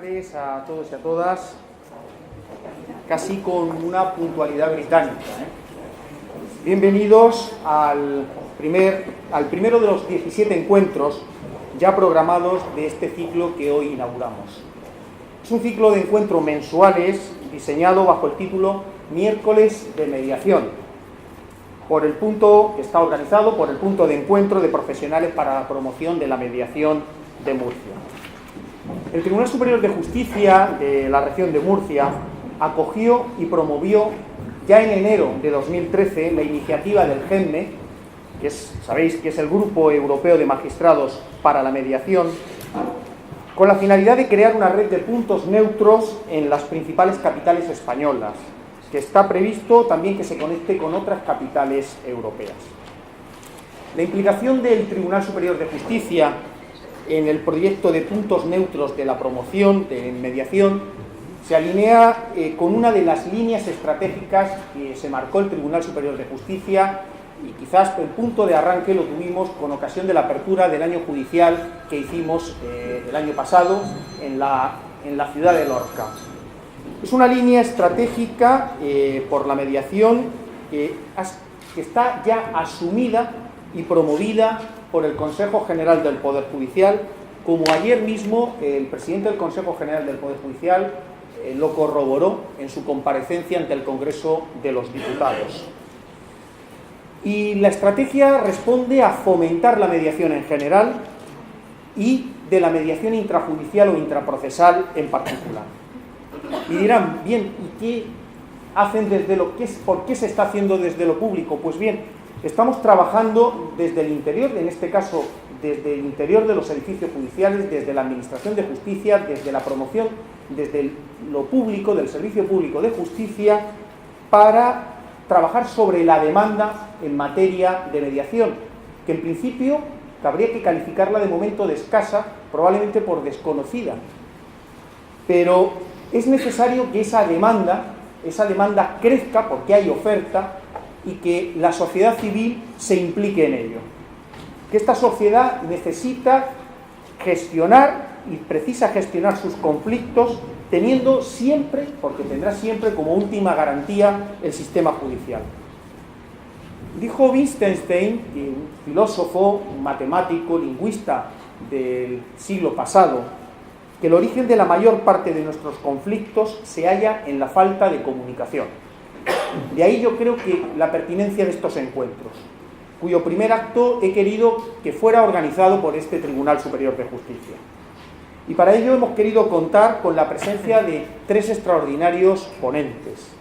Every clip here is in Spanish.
A todos y a todas, casi con una puntualidad británica, Bienvenidos al primero de los 17 encuentros ya programados de este ciclo que hoy inauguramos. Es un ciclo de encuentros mensuales diseñado bajo el título Miércoles de Mediación, que está organizado por el punto de encuentro de profesionales para la promoción de la mediación de Murcia. El Tribunal Superior de Justicia de la región de Murcia acogió y promovió ya en enero de 2013 la iniciativa del GEMME, sabéis que es el Grupo Europeo de Magistrados para la Mediación, con la finalidad de crear una red de puntos neutros en las principales capitales españolas, que está previsto también que se conecte con otras capitales europeas. La implicación del Tribunal Superior de Justicia en el proyecto de puntos neutros de la promoción de mediación se alinea con una de las líneas estratégicas que se marcó el Tribunal Superior de Justicia, y quizás el punto de arranque lo tuvimos con ocasión de la apertura del año judicial que hicimos el año pasado en la ciudad de Lorca. Es una línea estratégica por la mediación que está ya asumida y promovida por el Consejo General del Poder Judicial, como ayer mismo el presidente del Consejo General del Poder Judicial lo corroboró en su comparecencia ante el Congreso de los Diputados. Y la estrategia responde a fomentar la mediación en general y de la mediación intrajudicial o intraprocesal en particular. Y dirán, bien, ¿y qué hacen por qué se está haciendo desde lo público? Pues bien, estamos trabajando desde el interior, en este caso desde el interior de los edificios judiciales, desde la Administración de Justicia, desde la promoción, desde lo público, del Servicio Público de Justicia, para trabajar sobre la demanda en materia de mediación, que en principio habría que calificarla de momento de escasa, probablemente por desconocida. Pero es necesario que esa demanda crezca porque hay oferta y que la sociedad civil se implique en ello. Que esta sociedad necesita gestionar y precisa gestionar sus conflictos teniendo siempre, porque tendrá siempre como última garantía el sistema judicial. Dijo Wittgenstein, un filósofo, un matemático, lingüista del siglo pasado, que el origen de la mayor parte de nuestros conflictos se halla en la falta de comunicación. De ahí yo creo que la pertinencia de estos encuentros, cuyo primer acto he querido que fuera organizado por este Tribunal Superior de Justicia. Y para ello hemos querido contar con la presencia de tres extraordinarios ponentes,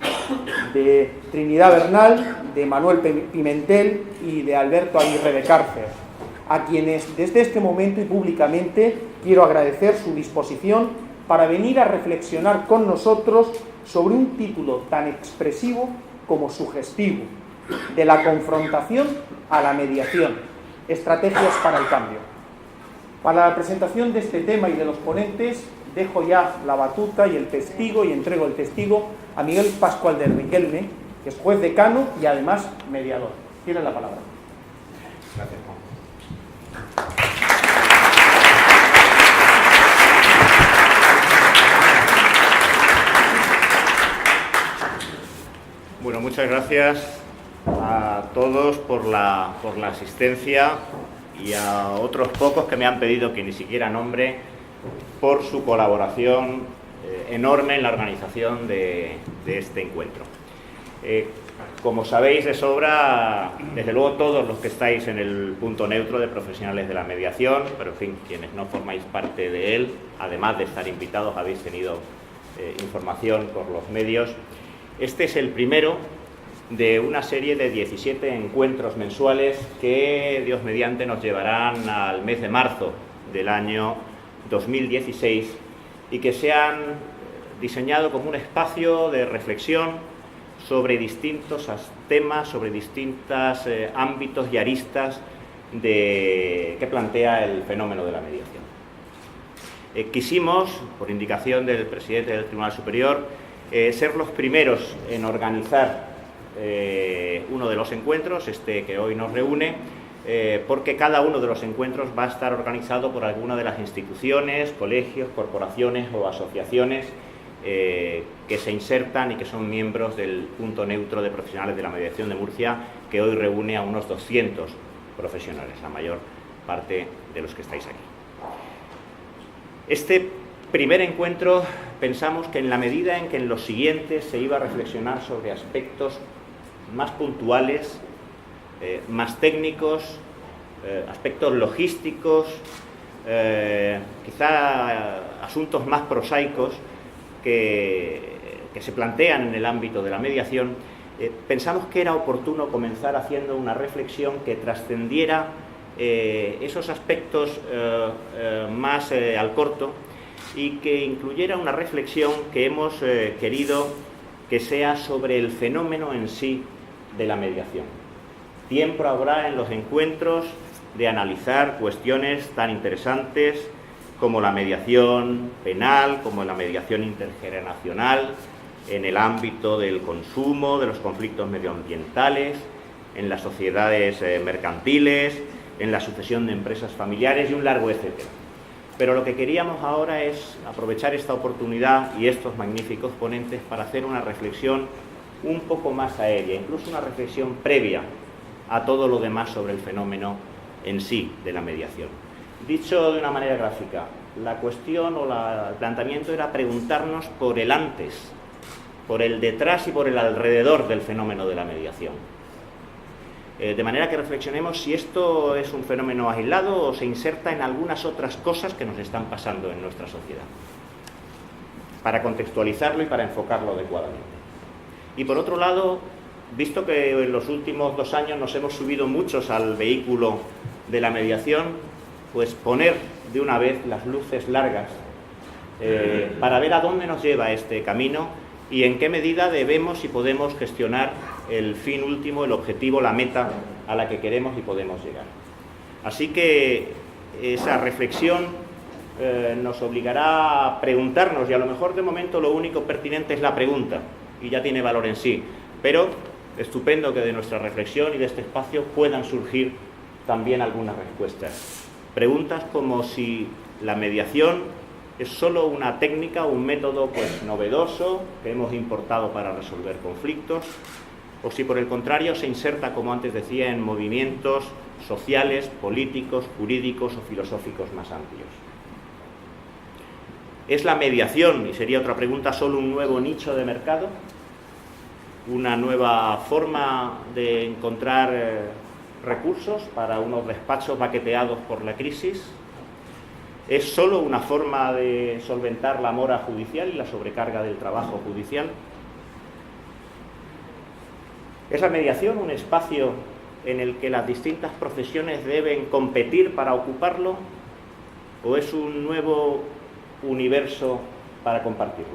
de Trinidad Bernal, de Manuel Pimentel y de Alberto Aguirre de Cárcer, a quienes desde este momento y públicamente quiero agradecer su disposición para venir a reflexionar con nosotros sobre un título tan expresivo como sugestivo, de la confrontación a la mediación, estrategias para el cambio. Para la presentación de este tema y de los ponentes, dejo ya la batuta y el testigo, y entrego el testigo a Miguel Pascual de Riquelme, que es juez decano y además mediador. Tiene la palabra. Gracias, Juan. Bueno, muchas gracias a todos por la asistencia y a otros pocos que me han pedido que ni siquiera nombre por su colaboración enorme en la organización de este encuentro. Como sabéis de sobra, desde luego todos los que estáis en el punto neutro de profesionales de la mediación, pero en fin, quienes no formáis parte de él, además de estar invitados, habéis tenido información por los medios. Este es el primero de una serie de 17 encuentros mensuales que, Dios mediante, nos llevarán al mes de marzo del año 2016 y que se han diseñado como un espacio de reflexión sobre distintos temas, sobre distintos ámbitos y aristas que plantea el fenómeno de la mediación. Quisimos, por indicación del presidente del Tribunal Superior, ser los primeros en organizar uno de los encuentros, este que hoy nos reúne, porque cada uno de los encuentros va a estar organizado por alguna de las instituciones, colegios, corporaciones o asociaciones que se insertan y que son miembros del punto neutro de profesionales de la mediación de Murcia, que hoy reúne a unos 200 profesionales, la mayor parte de los que estáis aquí. Este primer encuentro pensamos que en la medida en que en los siguientes se iba a reflexionar sobre aspectos más puntuales, más técnicos, aspectos logísticos, quizá asuntos más prosaicos que se plantean en el ámbito de la mediación, pensamos que era oportuno comenzar haciendo una reflexión que trascendiera esos aspectos más al corto y que incluyera una reflexión que hemos querido que sea sobre el fenómeno en sí de la mediación. Tiempo habrá en los encuentros de analizar cuestiones tan interesantes como la mediación penal, como la mediación intergeneracional, en el ámbito del consumo, de los conflictos medioambientales, en las sociedades mercantiles, en la sucesión de empresas familiares y un largo etcétera. Pero lo que queríamos ahora es aprovechar esta oportunidad y estos magníficos ponentes para hacer una reflexión un poco más aérea, incluso una reflexión previa a todo lo demás sobre el fenómeno en sí de la mediación. Dicho de una manera gráfica, la cuestión o el planteamiento era preguntarnos por el antes, por el detrás y por el alrededor del fenómeno de la mediación. De manera que reflexionemos si esto es un fenómeno aislado o se inserta en algunas otras cosas que nos están pasando en nuestra sociedad, para contextualizarlo y para enfocarlo adecuadamente. Y por otro lado, visto que en los últimos 2 años nos hemos subido muchos al vehículo de la mediación, pues poner de una vez las luces largas para ver a dónde nos lleva este camino y en qué medida debemos y podemos gestionar el fin último, el objetivo, la meta a la que queremos y podemos llegar. Así que esa reflexión nos obligará a preguntarnos, y a lo mejor de momento lo único pertinente es la pregunta, y ya tiene valor en sí, pero estupendo que de nuestra reflexión y de este espacio puedan surgir también algunas respuestas. Preguntas como si la mediación es solo una técnica o un método pues novedoso que hemos importado para resolver conflictos, o si por el contrario se inserta, como antes decía, en movimientos sociales, políticos, jurídicos o filosóficos más amplios. ¿Es la mediación, y sería otra pregunta, solo un nuevo nicho de mercado? ¿Una nueva forma de encontrar recursos para unos despachos baqueteados por la crisis? ¿Es solo una forma de solventar la mora judicial y la sobrecarga del trabajo judicial? ¿Es la mediación un espacio en el que las distintas profesiones deben competir para ocuparlo? ¿O es un nuevo universo para compartirlo?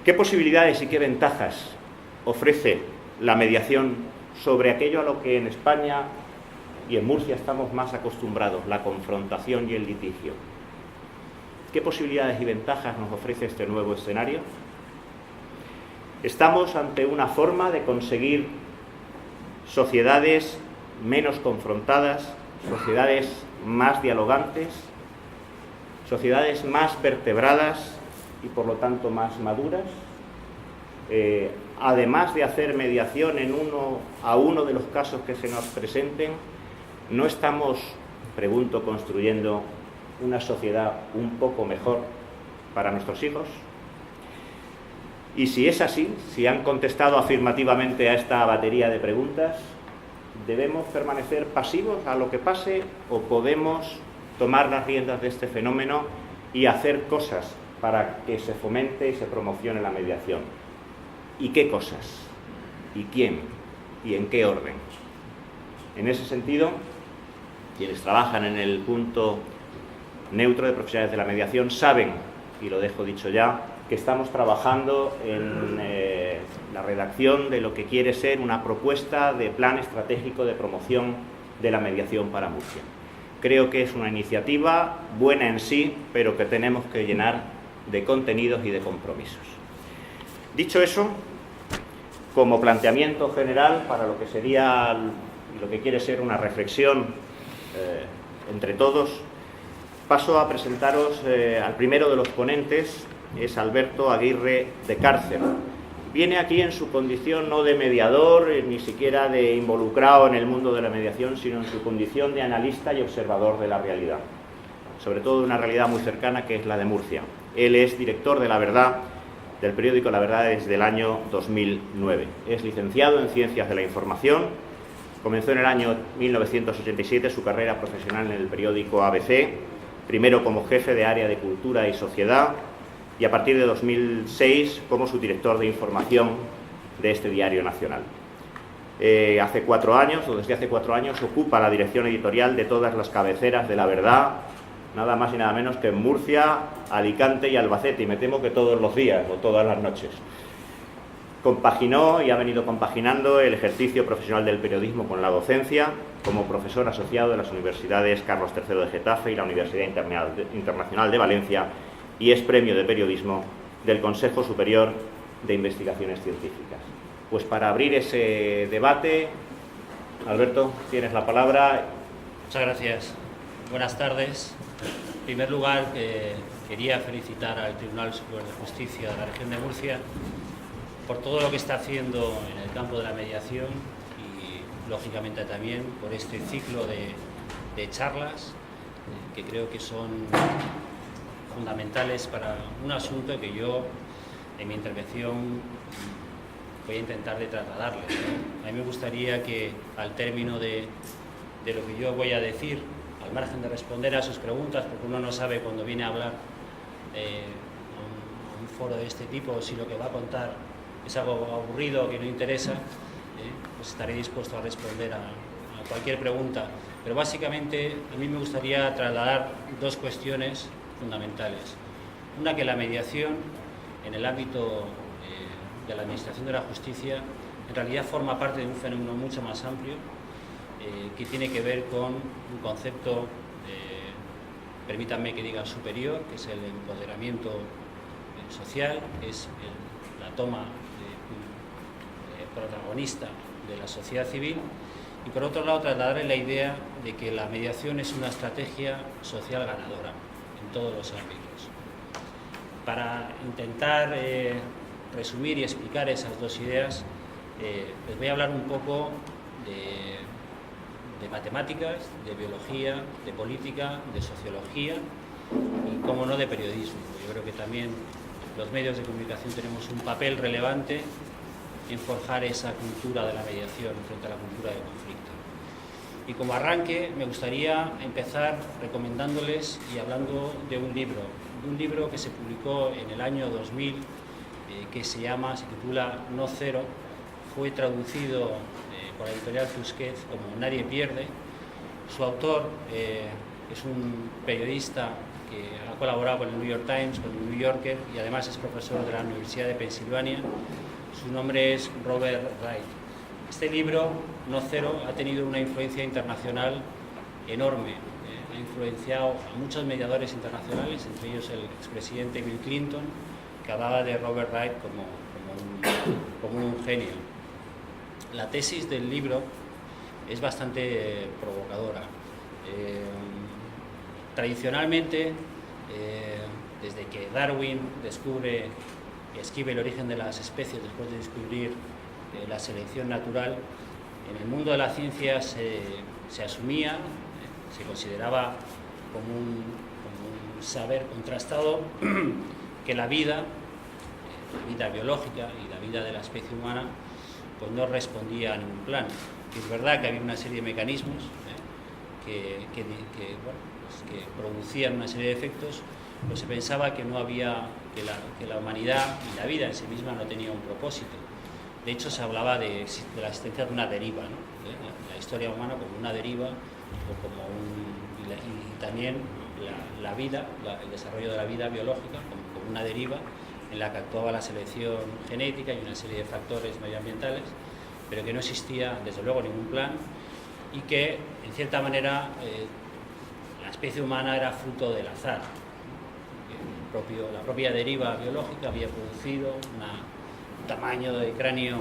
¿Qué posibilidades y qué ventajas ofrece la mediación sobre aquello a lo que en España y en Murcia estamos más acostumbrados, la confrontación y el litigio? ¿Qué posibilidades y ventajas nos ofrece este nuevo escenario? ¿Estamos ante una forma de conseguir sociedades menos confrontadas, sociedades más dialogantes, sociedades más vertebradas y por lo tanto más maduras? Además de hacer mediación en uno de los casos que se nos presenten, ¿no estamos, pregunto, construyendo una sociedad un poco mejor para nuestros hijos? Y si es así, si han contestado afirmativamente a esta batería de preguntas, ¿debemos permanecer pasivos a lo que pase o podemos tomar las riendas de este fenómeno y hacer cosas para que se fomente y se promocione la mediación? ¿Y qué cosas? ¿Y quién? ¿Y en qué orden? En ese sentido, quienes trabajan en el punto neutro de profesionales de la mediación saben, y lo dejo dicho ya, que estamos trabajando en la redacción de lo que quiere ser una propuesta de plan estratégico de promoción de la mediación para Murcia. Creo que es una iniciativa buena en sí, pero que tenemos que llenar de contenidos y de compromisos. Dicho eso, como planteamiento general para lo que sería y lo que quiere ser una reflexión entre todos, paso a presentaros al primero de los ponentes, es Alberto Aguirre de Cárcer. Viene aquí en su condición no de mediador, ni siquiera de involucrado en el mundo de la mediación, sino en su condición de analista y observador de la realidad, sobre todo de una realidad muy cercana que es la de Murcia. Él es director de La Verdad, del periódico La Verdad desde el año 2009. Es licenciado en Ciencias de la Información, comenzó en el año 1987 su carrera profesional en el periódico ABC, primero como jefe de área de Cultura y Sociedad, y a partir de 2006 como subdirector de información de este diario nacional. Desde hace 4 años ocupa la dirección editorial de todas las cabeceras de La Verdad, nada más y nada menos que en Murcia, Alicante y Albacete, y me temo que todos los días o todas las noches. Compaginó y ha venido compaginando el ejercicio profesional del periodismo con la docencia, como profesor asociado de las universidades Carlos III de Getafe y la Universidad Internacional de Valencia, y es premio de periodismo del Consejo Superior de Investigaciones Científicas. Pues para abrir ese debate, Alberto, tienes la palabra. Muchas gracias. Buenas tardes. En primer lugar, quería felicitar al Tribunal Superior de Justicia de la región de Murcia por todo lo que está haciendo en el campo de la mediación y, lógicamente, también por este ciclo de charlas que creo que son fundamentales para un asunto que yo, en mi intervención, voy a intentar de trasladarles, ¿no? A mí me gustaría que, al término de lo que yo voy a decir, al margen de responder a sus preguntas, porque uno no sabe cuando viene a hablar a un foro de este tipo si lo que va a contar es algo aburrido que no interesa, pues estaré dispuesto a responder a cualquier pregunta. Pero básicamente a mí me gustaría trasladar 2 cuestiones fundamentales. Una, que la mediación en el ámbito de la administración de la justicia en realidad forma parte de un fenómeno mucho más amplio que tiene que ver con un concepto, permítanme que diga, superior, que es el empoderamiento social, que es la toma de protagonista de la sociedad civil, y por otro lado trasladarle la idea de que la mediación es una estrategia social ganadora en todos los ámbitos. Para intentar resumir y explicar esas 2 ideas, les voy a hablar un poco de matemáticas, de biología, de política, de sociología y, cómo no, de periodismo. Yo creo que también los medios de comunicación tenemos un papel relevante en forjar esa cultura de la mediación frente a la cultura del conflicto. Y como arranque me gustaría empezar recomendándoles y hablando de un libro que se publicó en el año 2000, que se titula No Cero. Fue traducido por la editorial Tusquets como Nadie pierde. Su autor es un periodista que ha colaborado con el New York Times, con el New Yorker, y además es profesor de la Universidad de Pensilvania. Su nombre es Robert Wright. Este libro, No Cero, ha tenido una influencia internacional enorme. Ha influenciado a muchos mediadores internacionales, entre ellos el expresidente Bill Clinton, que hablaba de Robert Wright como un genio. La tesis del libro es bastante provocadora. Tradicionalmente, desde que Darwin escribe el origen de las especies después de descubrir la selección natural, en el mundo de la ciencia se asumía, se consideraba como un saber contrastado que la vida biológica y la vida de la especie humana pues no respondía a ningún plan. Que es verdad que había una serie de mecanismos que producían una serie de efectos, pero se pensaba que no había, que la humanidad y la vida en sí misma no tenía un propósito. De hecho, se hablaba de la existencia de una deriva, ¿no? La historia humana como una deriva o y también la vida, el desarrollo de la vida biológica como una deriva en la que actuaba la selección genética y una serie de factores medioambientales, pero que no existía, desde luego, ningún plan, y que, en cierta manera, la especie humana era fruto del azar. La propia deriva biológica había producido un tamaño de cráneo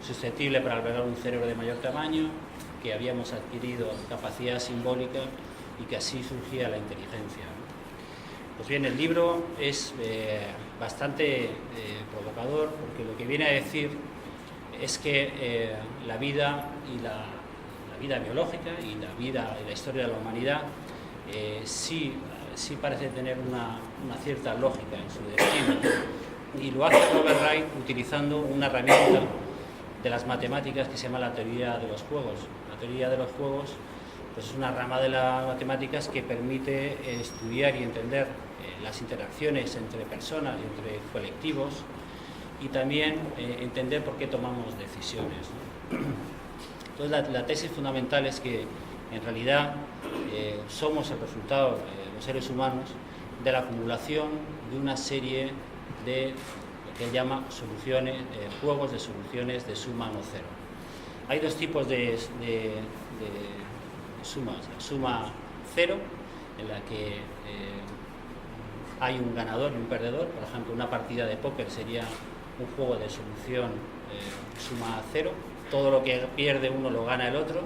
susceptible para albergar un cerebro de mayor tamaño, que habíamos adquirido capacidad simbólica y que así surgía la inteligencia. Pues bien, el libro es bastante provocador, porque lo que viene a decir es que la vida y la vida biológica y la historia de la humanidad sí parece tener una cierta lógica en su destino, y lo hace Robert Wright utilizando una herramienta de las matemáticas que se llama la teoría de los juegos. La teoría de los juegos pues es una rama de las matemáticas que permite estudiar y entender las interacciones entre personas y entre colectivos, y también entender por qué tomamos decisiones, ¿no? Entonces la tesis fundamental es que en realidad somos el resultado, los seres humanos, de la acumulación de una serie de lo que él llama soluciones, juegos de soluciones de suma no cero. Hay dos tipos de sumas: la suma cero, en la que hay un ganador y un perdedor. Por ejemplo, una partida de póker sería un juego de solución suma cero, todo lo que pierde uno lo gana el otro.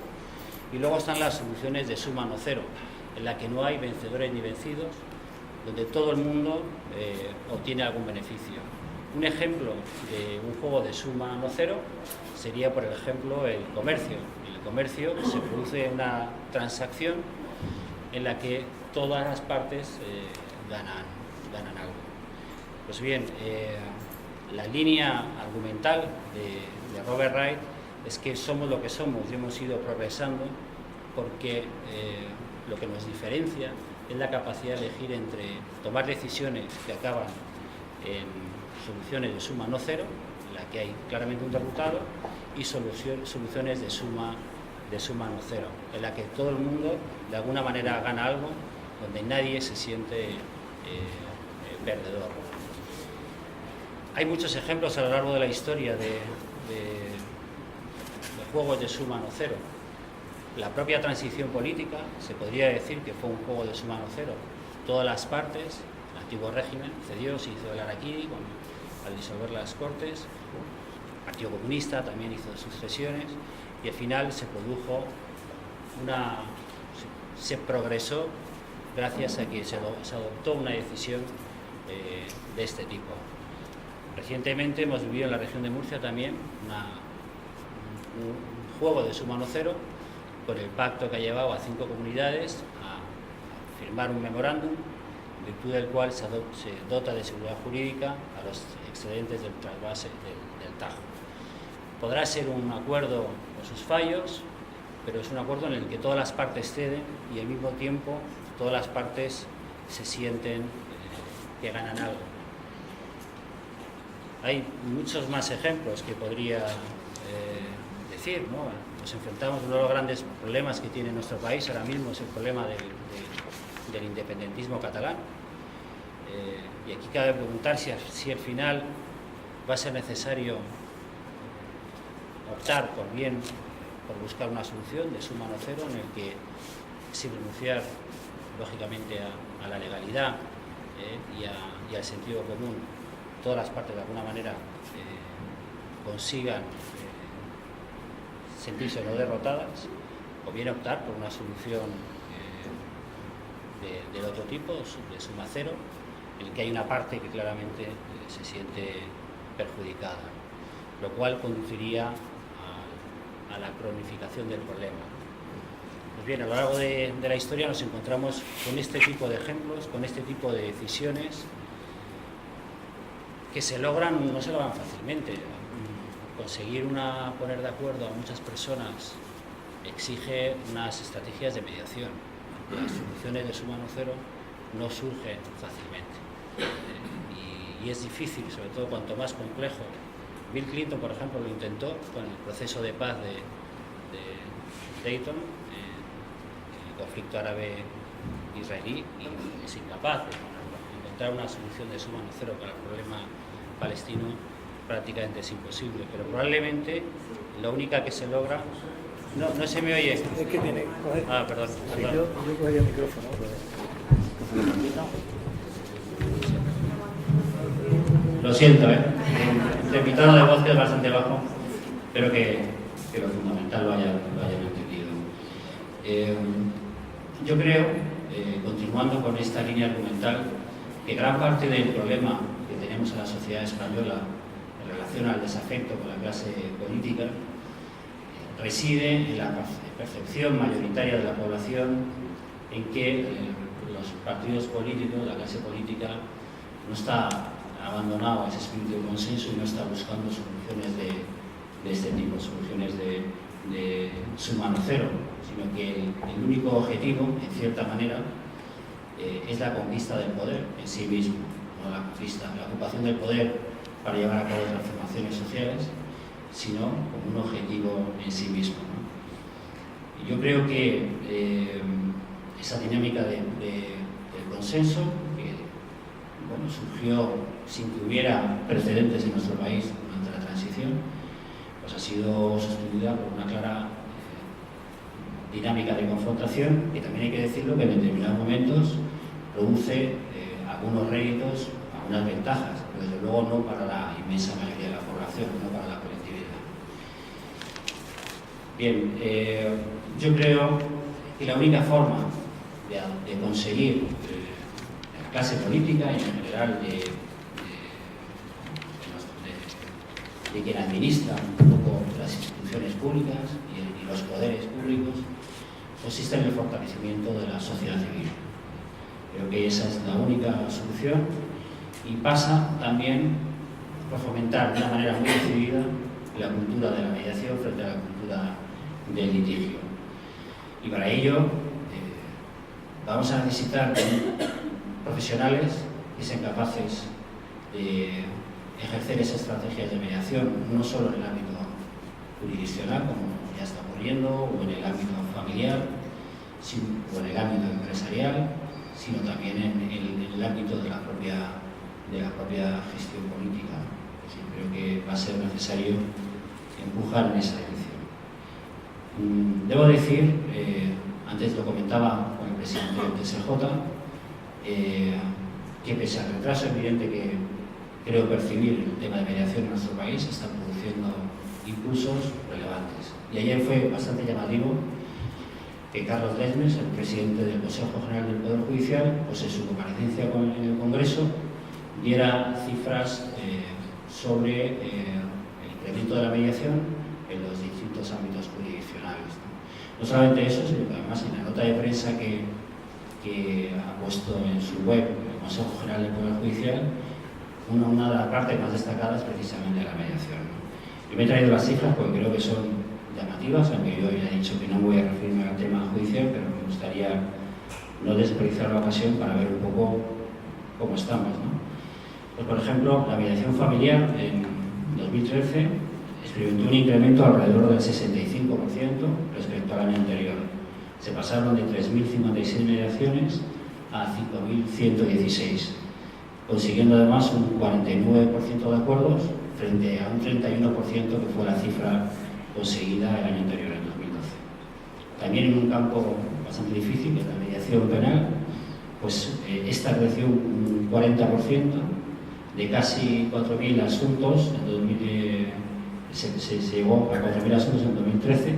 Y luego están las soluciones de suma no cero, en la que no hay vencedores ni vencidos, donde todo el mundo obtiene algún beneficio. Un ejemplo de un juego de suma no cero sería, por ejemplo, el comercio. En el comercio se produce una transacción en la que todas las partes ganan algo. Pues bien, la línea argumental de Robert Wright es que somos lo que somos y hemos ido progresando porque lo que nos diferencia es la capacidad de elegir entre tomar decisiones que acaban en soluciones de suma no cero, en la que hay claramente un resultado, y soluciones de suma no cero, en la que todo el mundo de alguna manera gana algo, donde nadie se siente perdedor. Hay muchos ejemplos a lo largo de la historia de juegos de suma no cero. La propia transición política se podría decir que fue un juego de suma no cero. Todas las partes, el antiguo régimen cedió, se hizo el harakiri al disolver las Cortes, el Partido Comunista también hizo sucesiones, y al final se produjo se progresó gracias a que se adoptó una decisión de este tipo. Recientemente hemos vivido en la región de Murcia también un juego de suma no cero, por el pacto que ha llevado a 5 comunidades a firmar un memorándum, en virtud del cual se dota de seguridad jurídica a los excedentes del trasvase del Tajo. Podrá ser un acuerdo con sus fallos, pero es un acuerdo en el que todas las partes ceden y al mismo tiempo todas las partes se sienten que ganan algo. Hay muchos más ejemplos que podría decir, ¿no? Nos enfrentamos a uno de los grandes problemas que tiene nuestro país ahora mismo, es el problema del independentismo catalán. Y aquí cabe preguntar si al final va a ser necesario optar por buscar una solución de suma no cero, en el que, sin renunciar lógicamente a la legalidad y al sentido común, todas las partes de alguna manera consigan sentirse no derrotadas, o bien optar por una solución del otro tipo, de suma cero, en el que hay una parte que claramente se siente perjudicada, lo cual conduciría a la cronificación del problema. Pues bien, a lo largo de la historia nos encontramos con este tipo de ejemplos, con este tipo de decisiones que no se logran fácilmente. Conseguir poner de acuerdo a muchas personas exige unas estrategias de mediación. Las soluciones de suma no cero no surgen fácilmente y es difícil, sobre todo cuanto más complejo. Bill Clinton, por ejemplo, lo intentó con el proceso de paz de Dayton, el conflicto árabe-israelí, y es incapaz de encontrar una solución de suma no cero para el problema palestino. Prácticamente es imposible, pero probablemente la única que se logra... No se me oye. Es que tiene... Ah, perdón. Sí, yo cogía el micrófono. Lo siento, entre mi tono de voz, que es bastante bajo, pero que lo fundamental lo hayan entendido. Yo creo, continuando con esta línea argumental, que gran parte del problema que tenemos en la sociedad española en relación al desafecto con la clase política reside en la percepción mayoritaria de la población en que los partidos políticos, la clase política, no está abandonado a ese espíritu de consenso y no está buscando soluciones de este tipo, soluciones de su mano cero, sino que el único objetivo, en cierta manera, es la conquista del poder en sí mismo, no la conquista, la ocupación del poder para llevar a cabo transformaciones sociales, sino como un objetivo en sí mismo, ¿no? Y yo creo que esa dinámica del consenso, que bueno, surgió sin que hubiera precedentes en nuestro país durante la transición, pues ha sido sustituida por una clara dinámica de confrontación, que también hay que decirlo que en determinados momentos produce algunos réditos, algunas ventajas, pero desde luego no para la inmensa mayoría de la población, no para la colectividad. Bien, yo creo que la única forma de conseguir la clase política y en general de quien administra un poco las instituciones públicas y los poderes públicos consiste en el fortalecimiento de la sociedad civil. Creo que esa es la única solución y pasa también por fomentar de una manera muy decidida la cultura de la mediación frente a la cultura del litigio. Y para ello vamos a necesitar profesionales que sean capaces de ejercer esas estrategias de mediación no solo en el ámbito jurisdiccional, como ya está ocurriendo, o en el ámbito familiar, o en el ámbito empresarial, sino también en el ámbito de la propia gestión política. Sí, creo que va a ser necesario empujar en esa dirección. Debo decir, antes lo comentaba con el presidente del TSJ, que pese al retraso evidente que creo percibir el tema de mediación en nuestro país, están produciendo impulsos relevantes. Y ayer fue bastante llamativo que Carlos Lesmes, el presidente del Consejo General del Poder Judicial, pues en su comparecencia en el Congreso, diera cifras sobre el incremento de la mediación en los distintos ámbitos jurisdiccionales. No solamente eso, sino que además en la nota de prensa que ha puesto en su web el Consejo General del Poder Judicial, una de las partes más destacadas es precisamente la mediación. Yo me he traído las cifras porque creo que son llamativas, aunque yo ya he dicho que no voy a referirme al tema judicial, pero me gustaría no desperdiciar la ocasión para ver un poco cómo estamos, ¿no? Pues, por ejemplo, la mediación familiar en 2013 experimentó un incremento alrededor del 65% respecto al año anterior. Se pasaron de 3.056 mediaciones a 5.116, consiguiendo además un 49% de acuerdos frente a un 31% que fue la cifra conseguida el año anterior, en 2012. También en un campo bastante difícil, que es la mediación penal, pues esta creció un 40%, de casi 4.000 asuntos, se llegó a 4.000 asuntos en 2013,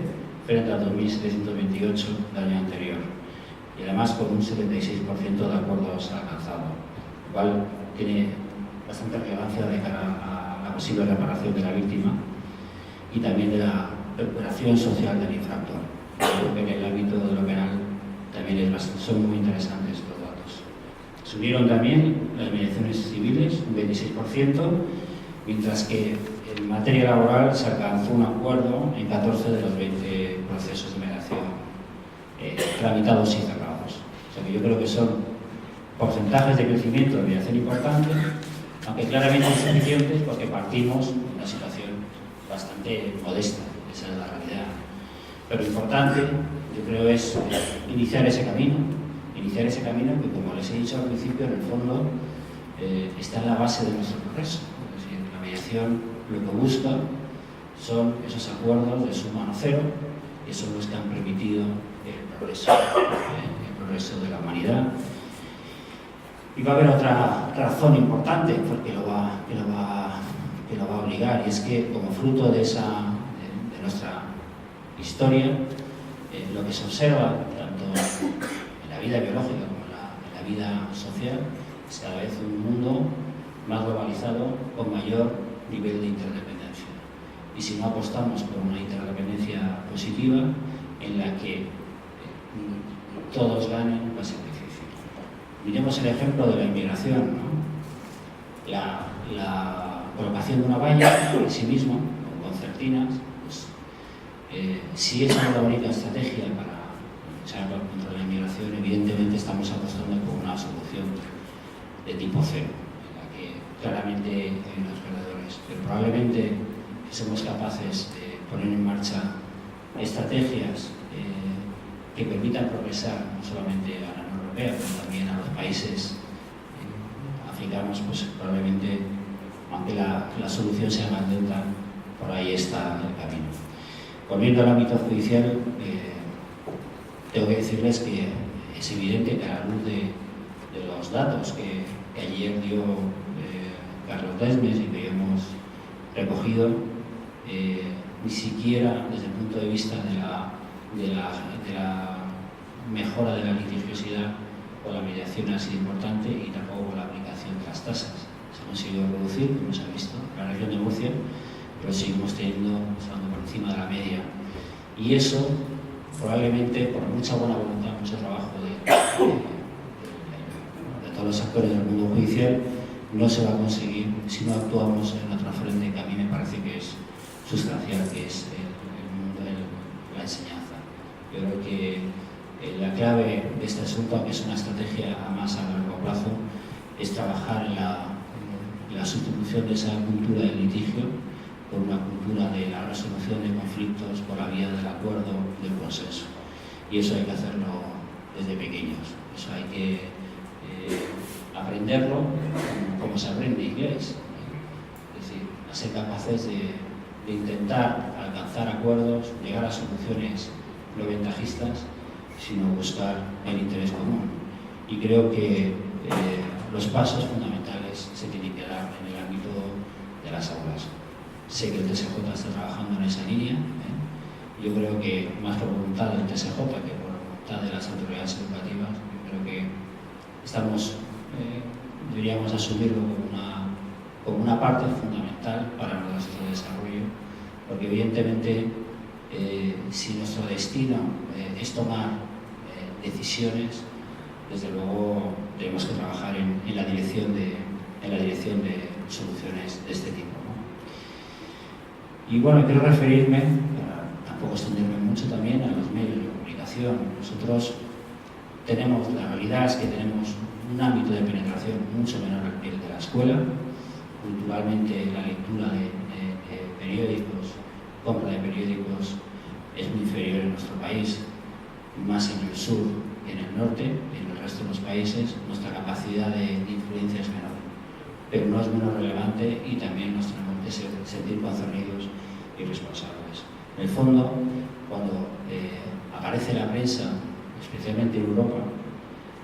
frente a 2.728 del año anterior, y además con un 76% de acuerdos alcanzados, lo cual tiene bastante relevancia de cara a la posible reparación de la víctima y también de la recuperación social del infractor. Creo que en el ámbito de lo penal también son muy interesantes estos datos. Se unieron también las mediaciones civiles, un 26%, mientras que en materia laboral se alcanzó un acuerdo en 14 de los 20 procesos de mediación tramitados y cerrados. O sea que yo creo que son porcentajes de crecimiento de mediación importantes, aunque claramente insuficientes porque partimos de una situación bastante modesta, esa es la realidad. Pero importante, yo creo, es iniciar ese camino que, como les he dicho al principio, en el fondo está en la base de nuestro progreso. Es decir, la mediación lo que busca son esos acuerdos de suma no cero, que son los que han permitido el progreso de la humanidad. Y va a haber otra razón importante, porque lo va que lo va a obligar, y es que como fruto de nuestra historia, lo que se observa tanto en la vida biológica como en la vida social es cada vez un mundo más globalizado con mayor nivel de interdependencia. Y si no apostamos por una interdependencia positiva en la que todos ganen, va a ser difícil. Miremos el ejemplo de la inmigración, ¿no? La colocación de una valla en sí misma, con concertinas, pues, si es una bonita estrategia para luchar contra la inmigración, evidentemente estamos apostando por una solución de tipo cero, en la que claramente hay unos perdedores, pero probablemente que somos capaces de poner en marcha estrategias que permitan progresar no solamente a la Unión Europea, pero también a los países africanos, pues probablemente, aunque la solución sea más lenta, por ahí está el camino. Volviendo al ámbito judicial, tengo que decirles que es evidente que a la luz de los datos que ayer dio Carlos Desmes y que hemos recogido, ni siquiera desde el punto de vista de la mejora de la litigiosidad o la mediación ha sido importante, y tampoco la aplicación de las tasas. Se ha conseguido reducir, como se ha visto, en la región de Murcia, pero seguimos estando por encima de la media. Y eso, probablemente, por mucha buena voluntad, mucho trabajo de todos los actores del mundo judicial, no se va a conseguir si no actuamos en otro frente que a mí me parece que es sustancial, que es el mundo de la enseñanza. Yo creo que la clave de este asunto, aunque es una estrategia a más a largo plazo, es trabajar en la sustitución de esa cultura del litigio por una cultura de la resolución de conflictos por la vía del acuerdo, del consenso. Y eso hay que hacerlo desde pequeños. Eso hay que aprenderlo como se aprende inglés. Es decir, a ser capaces de intentar alcanzar acuerdos, llegar a soluciones no ventajistas, sino buscar el interés común. Y creo que los pasos fundamentales se tienen que dar en el ámbito de las aulas. Sé que el TSJ está trabajando en esa línea. Yo creo que más por voluntad del TSJ que por voluntad de las autoridades educativas, yo creo que deberíamos asumirlo como una parte fundamental para nuestro desarrollo, porque evidentemente si nuestro destino es tomar decisiones, desde luego tenemos que trabajar en la dirección de soluciones de este tipo, ¿no? Y bueno, quiero referirme, para tampoco extenderme mucho, también a los medios de comunicación. Nosotros tenemos, la realidad es que tenemos un ámbito de penetración mucho menor que el de la escuela. Culturalmente la lectura de periódicos, compra de periódicos es muy inferior en nuestro país, más en el sur que en el norte. En el resto de los países nuestra capacidad de influencia es menor, pero no es menos relevante, y también nos tenemos que sentir concernidos y responsables. En el fondo, cuando aparece la prensa, especialmente en Europa,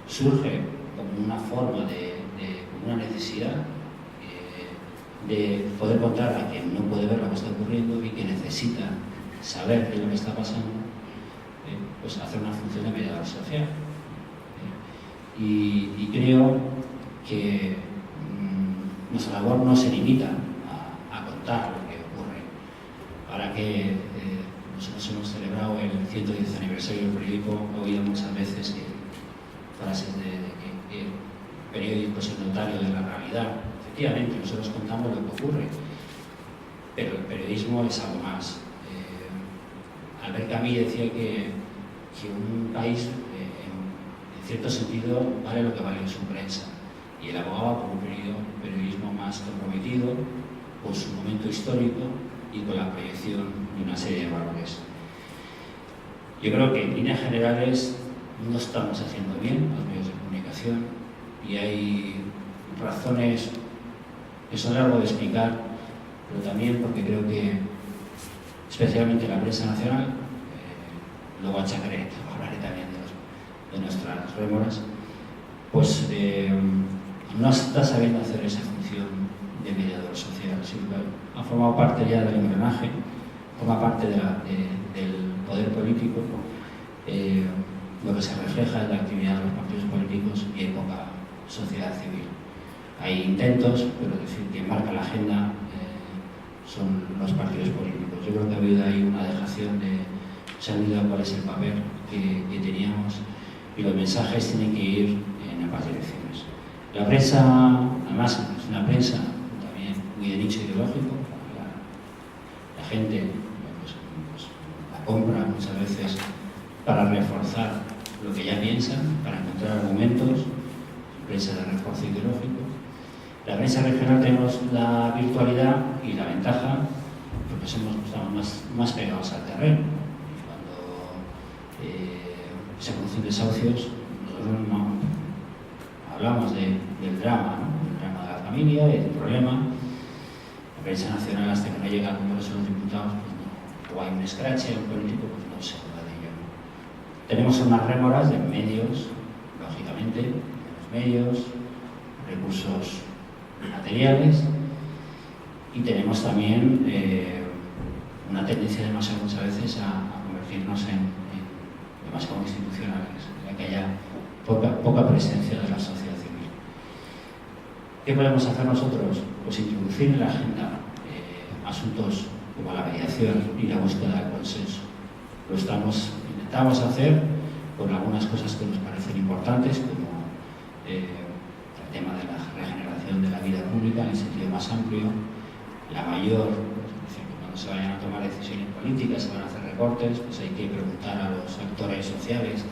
surge como una forma como una necesidad de poder contar a quien no puede ver lo que está ocurriendo y que necesita saber qué es lo que está pasando, pues hacer una función de mediador social. Y creo que nuestra labor no se limita a contar lo que ocurre. Ahora que nosotros hemos celebrado el 110 aniversario del periódico, he oído muchas veces frases de que el periódico es el notario de la realidad. Efectivamente, nosotros contamos lo que ocurre, pero el periodismo es algo más. Albert Camus decía que un país, en cierto sentido, vale lo que vale su prensa, y él abogaba por un periodismo más comprometido con su momento histórico y con la proyección de una serie de valores. Yo creo que en líneas generales no estamos haciendo bien los medios de comunicación, y hay razones que son largo de explicar, pero también porque creo que especialmente la prensa nacional, luego hablaré también de nuestras rémoras, pues no está sabiendo hacer esa función mediador social, sino que ha formado parte ya del engranaje, forma parte del poder político, lo que se refleja en la actividad de los partidos políticos y hay poca sociedad civil. Hay intentos, pero decir, quien marca la agenda son los partidos políticos. Yo creo que ha habido ahí una dejación se ha olvidado cuál es el papel que teníamos y los mensajes tienen que ir en ambas direcciones. La prensa, además, es una prensa también muy de nicho ideológico. La gente pues, la compra muchas veces para reforzar lo que ya piensan, para encontrar argumentos, prensa de refuerzo ideológico. La prensa regional tenemos la virtualidad y la ventaja porque estamos más pegados al terreno. Cuando se producen desahucios, nosotros no hablamos del drama, ¿no? El drama de la familia y del problema. La prensa nacional, hasta que no llega al Congreso de los Diputados, pues no, o hay un escrache, un político, pues no se habla de ello, ¿no? Tenemos unas rémoras de medios, lógicamente, de los medios, recursos materiales, y tenemos también una tendencia demasiado muchas veces a convertirnos en demasiado institucionales, ya que haya poca presencia de la sociedad civil. ¿Qué podemos hacer nosotros? Pues introducir en la agenda asuntos como la mediación y la búsqueda de consenso. Lo intentamos hacer con algunas cosas que nos parecen importantes, como el tema de la regeneración de la vida pública en el sentido más amplio, la mayor, cuando se vayan a tomar decisiones políticas, se van a hacer recortes, pues hay que preguntar a los actores sociales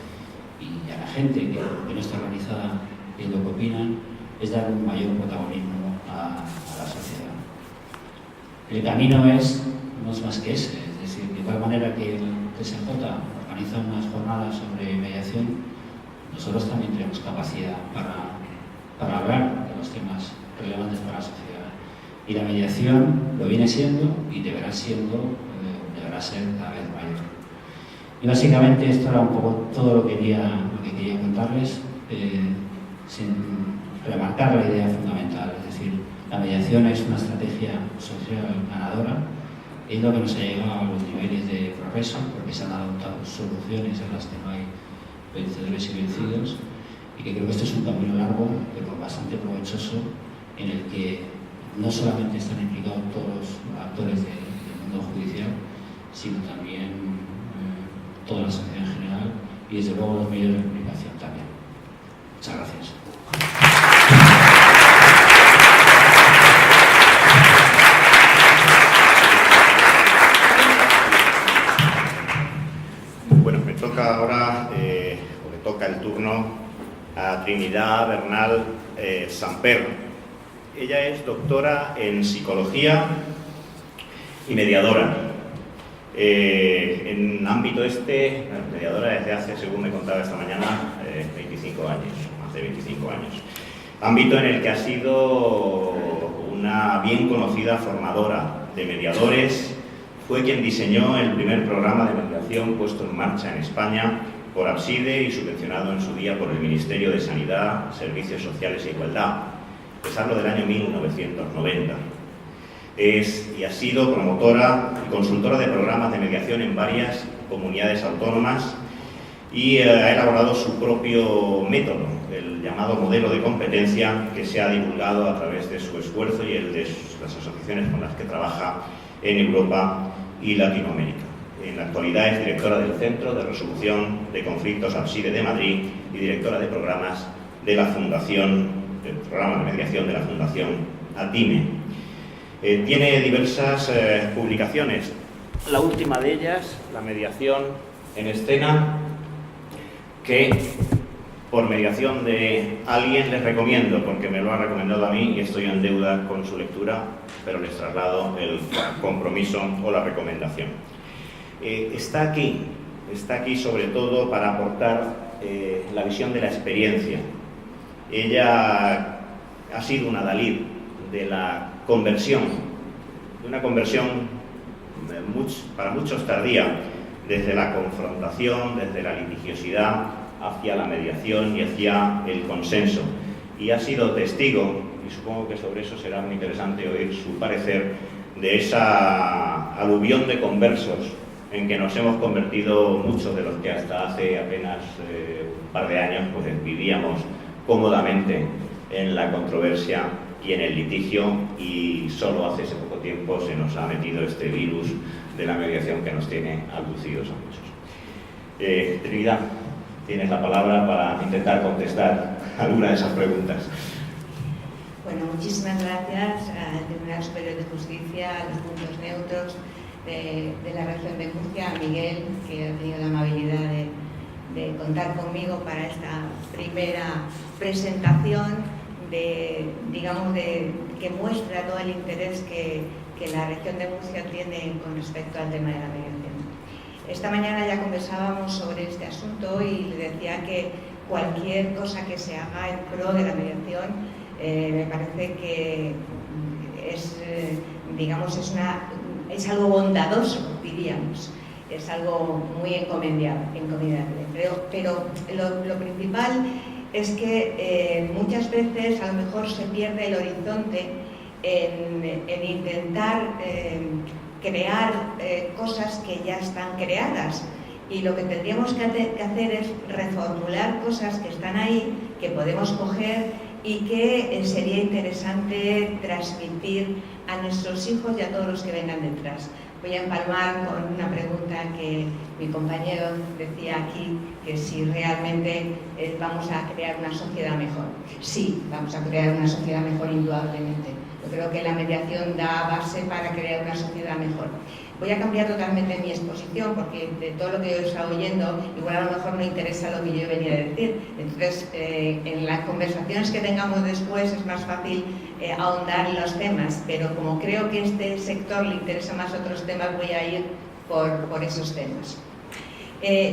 y a la gente que no está organizada qué es lo que opinan, es dar un mayor protagonismo a la sociedad. El camino no es más que ese, es decir, de igual manera que el TSJ organiza unas jornadas sobre mediación, nosotros también tenemos capacidad para hablar de los temas relevantes para la sociedad. Y la mediación lo viene siendo y deberá ser cada vez mayor. Y básicamente esto era un poco todo lo que quería contarles, sin remarcar la idea fundamental, es decir, la mediación es una estrategia social ganadora, es lo que nos ha llegado a los niveles de progreso, porque se han adoptado soluciones en las que no hay vencedores y vencidos, y que creo que este es un camino largo, pero bastante provechoso, en el que no solamente están implicados todos los actores del mundo judicial, sino también toda la sociedad en general y desde luego los medios de comunicación también. Muchas gracias. Bueno, me toca ahora, o le toca el turno a Trinidad Bernal Samper. Ella es doctora en psicología y mediadora. En ámbito mediadora desde hace, según me contaba esta mañana, 25 años, más de 25 años. Ámbito en el que ha sido una bien conocida formadora de mediadores. Fue quien diseñó el primer programa de mediación puesto en marcha en España por Abside y subvencionado en su día por el Ministerio de Sanidad, Servicios Sociales e Igualdad. Les hablo del año 1990. Y ha sido promotora y consultora de programas de mediación en varias comunidades autónomas y ha elaborado su propio método, el llamado modelo de competencia, que se ha divulgado a través de su esfuerzo y el de las asociaciones con las que trabaja en Europa y Latinoamérica. En la actualidad es directora del Centro de Resolución de Conflictos Abside de Madrid y directora de programas de la Fundación, del programa de mediación de la Fundación ATIME. Tiene diversas publicaciones. La última de ellas, la mediación en escena, que por mediación de alguien les recomiendo, porque me lo ha recomendado a mí y estoy en deuda con su lectura, pero les traslado el compromiso o la recomendación. Está aquí sobre todo para aportar la visión de la experiencia. Ella ha sido una Dalí de la conversión, de una conversión para muchos tardía, desde la confrontación, desde la litigiosidad, hacia la mediación y hacia el consenso. y ha sido testigo, y supongo que sobre eso será muy interesante oír su parecer, de esa aluvión de conversos en que nos hemos convertido muchos de los que hasta hace apenas un par de años pues vivíamos cómodamente en la controversia y en el litigio, y solo hace ese poco tiempo se nos ha metido este virus de la mediación que nos tiene abducidos a muchos. Trinidad, tienes la palabra para intentar contestar alguna de esas preguntas. Bueno, muchísimas gracias al Tribunal Superior de Justicia, a los puntos neutros de la región de Murcia, a Miguel, que ha tenido la amabilidad de contar conmigo para esta primera presentación que muestra todo el interés que la región de Murcia tiene con respecto al tema de la mediación. Esta mañana ya conversábamos sobre este asunto y le decía que cualquier cosa que se haga en pro de la mediación me parece que es algo bondadoso, diríamos, es algo muy encomiable. Pero lo principal es que muchas veces a lo mejor se pierde el horizonte en intentar crear cosas que ya están creadas, y lo que tendríamos que hacer es reformular cosas que están ahí, que podemos coger y que sería interesante transmitir a nuestros hijos y a todos los que vengan detrás. Voy a empalmar con una pregunta que mi compañero decía aquí, que si realmente vamos a crear una sociedad mejor. Sí, vamos a crear una sociedad mejor, indudablemente. Yo creo que la mediación da base para crear una sociedad mejor. Voy a cambiar totalmente mi exposición, porque de todo lo que yo he estado oyendo, igual a lo mejor no interesa lo que yo venía a decir. Entonces, en las conversaciones que tengamos después es más fácil ahondar en los temas, pero como creo que a este sector le interesa más otros temas, voy a ir por esos temas.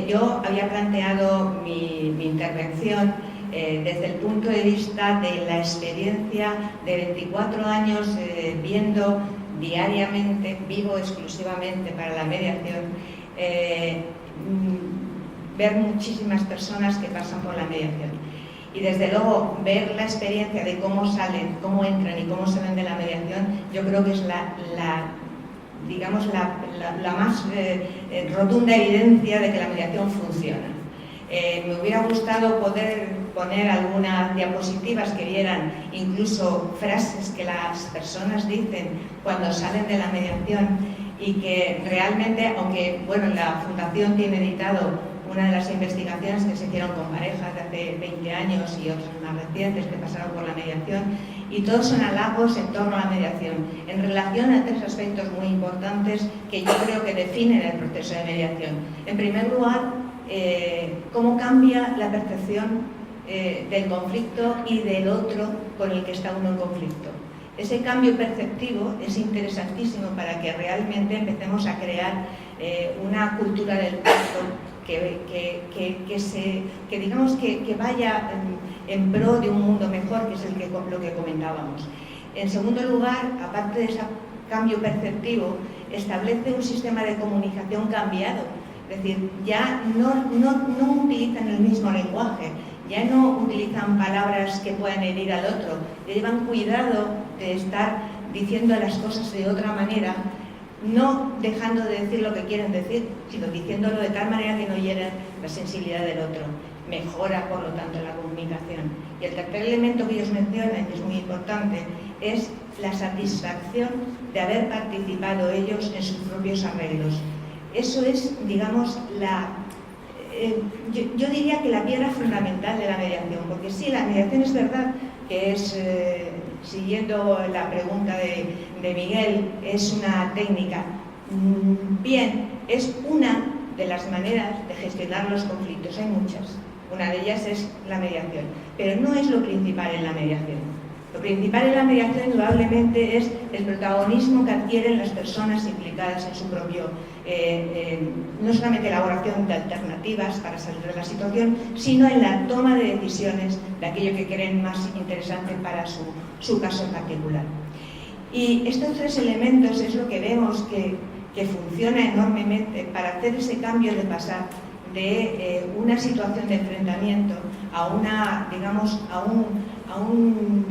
Yo había planteado mi intervención desde el punto de vista de la experiencia de 24 años viendo diariamente, vivo exclusivamente para la mediación, ver muchísimas personas que pasan por la mediación. Y desde luego ver la experiencia de cómo salen, cómo entran y cómo salen de la mediación, yo creo que es la más rotunda evidencia de que la mediación funciona. Me hubiera gustado poder poner algunas diapositivas que vieran incluso frases que las personas dicen cuando salen de la mediación, y que realmente, aunque bueno, la Fundación tiene editado una de las investigaciones que se hicieron con parejas de hace 20 años y otras más recientes que pasaron por la mediación, y todos son halagos en torno a la mediación, en relación a tres aspectos muy importantes que yo creo que definen el proceso de mediación. En primer lugar, cómo cambia la percepción del conflicto y del otro con el que está uno en conflicto. Ese cambio perceptivo es interesantísimo para que realmente empecemos a crear una cultura del pacto que digamos que vaya en pro de un mundo mejor, que es lo que comentábamos. En segundo lugar, aparte de ese cambio perceptivo, establece un sistema de comunicación cambiado. Es decir, ya no utilizan el mismo lenguaje, ya no utilizan palabras que puedan herir al otro, ya llevan cuidado de estar diciendo las cosas de otra manera, no dejando de decir lo que quieren decir, sino diciéndolo de tal manera que no hieren la sensibilidad del otro. Mejora, por lo tanto, la comunicación. Y el tercer elemento que ellos mencionan, que es muy importante, es la satisfacción de haber participado ellos en sus propios arreglos. Eso es, digamos, yo diría que la piedra fundamental de la mediación, porque sí, la mediación es verdad que es, siguiendo la pregunta de Miguel, es una técnica. Bien, es una de las maneras de gestionar los conflictos, hay muchas. Una de ellas es la mediación, pero no es lo principal en la mediación. Lo principal en la mediación, indudablemente, es el protagonismo que adquieren las personas implicadas en su propio, no solamente elaboración de alternativas para salir de la situación, sino en la toma de decisiones de aquello que creen más interesante para su caso en particular. Y estos tres elementos es lo que vemos que funciona enormemente para hacer ese cambio de pasar de una situación de enfrentamiento a una, digamos, a un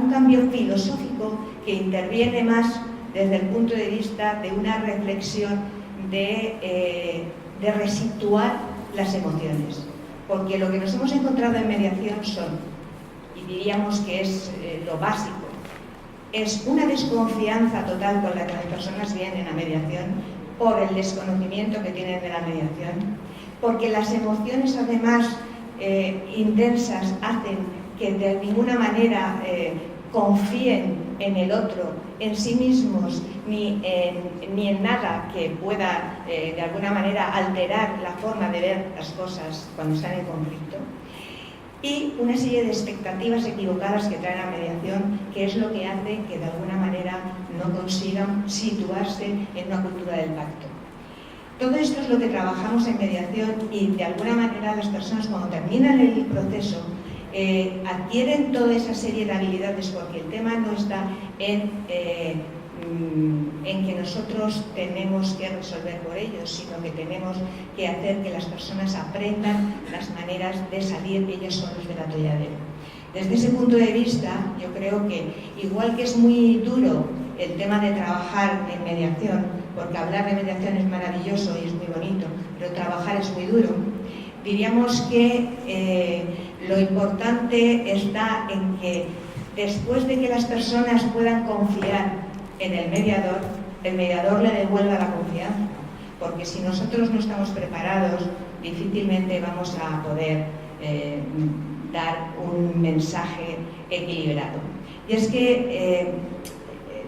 cambio filosófico que interviene más desde el punto de vista de una reflexión de resituar las emociones. Porque lo que nos hemos encontrado en mediación son, y diríamos que es lo básico, es una desconfianza total con la que las personas vienen a mediación por el desconocimiento que tienen de la mediación, porque las emociones además intensas hacen que de ninguna manera confíen en el otro, en sí mismos, ni en nada que pueda de alguna manera alterar la forma de ver las cosas cuando están en conflicto, y una serie de expectativas equivocadas que traen a mediación, que es lo que hace que de alguna manera no consigan situarse en una cultura del pacto. Todo esto es lo que trabajamos en mediación, y de alguna manera las personas, cuando terminan el proceso, adquieren toda esa serie de habilidades, porque el tema no está en que nosotros tenemos que resolver por ellos, sino que tenemos que hacer que las personas aprendan las maneras de salir ellos solos del atolladero. Desde ese punto de vista, yo creo que igual que es muy duro el tema de trabajar en mediación, porque hablar de mediación es maravilloso y es muy bonito, pero trabajar es muy duro, diríamos que lo importante está en que después de que las personas puedan confiar en el mediador le devuelva la confianza, porque si nosotros no estamos preparados, difícilmente vamos a poder dar un mensaje equilibrado. Y es que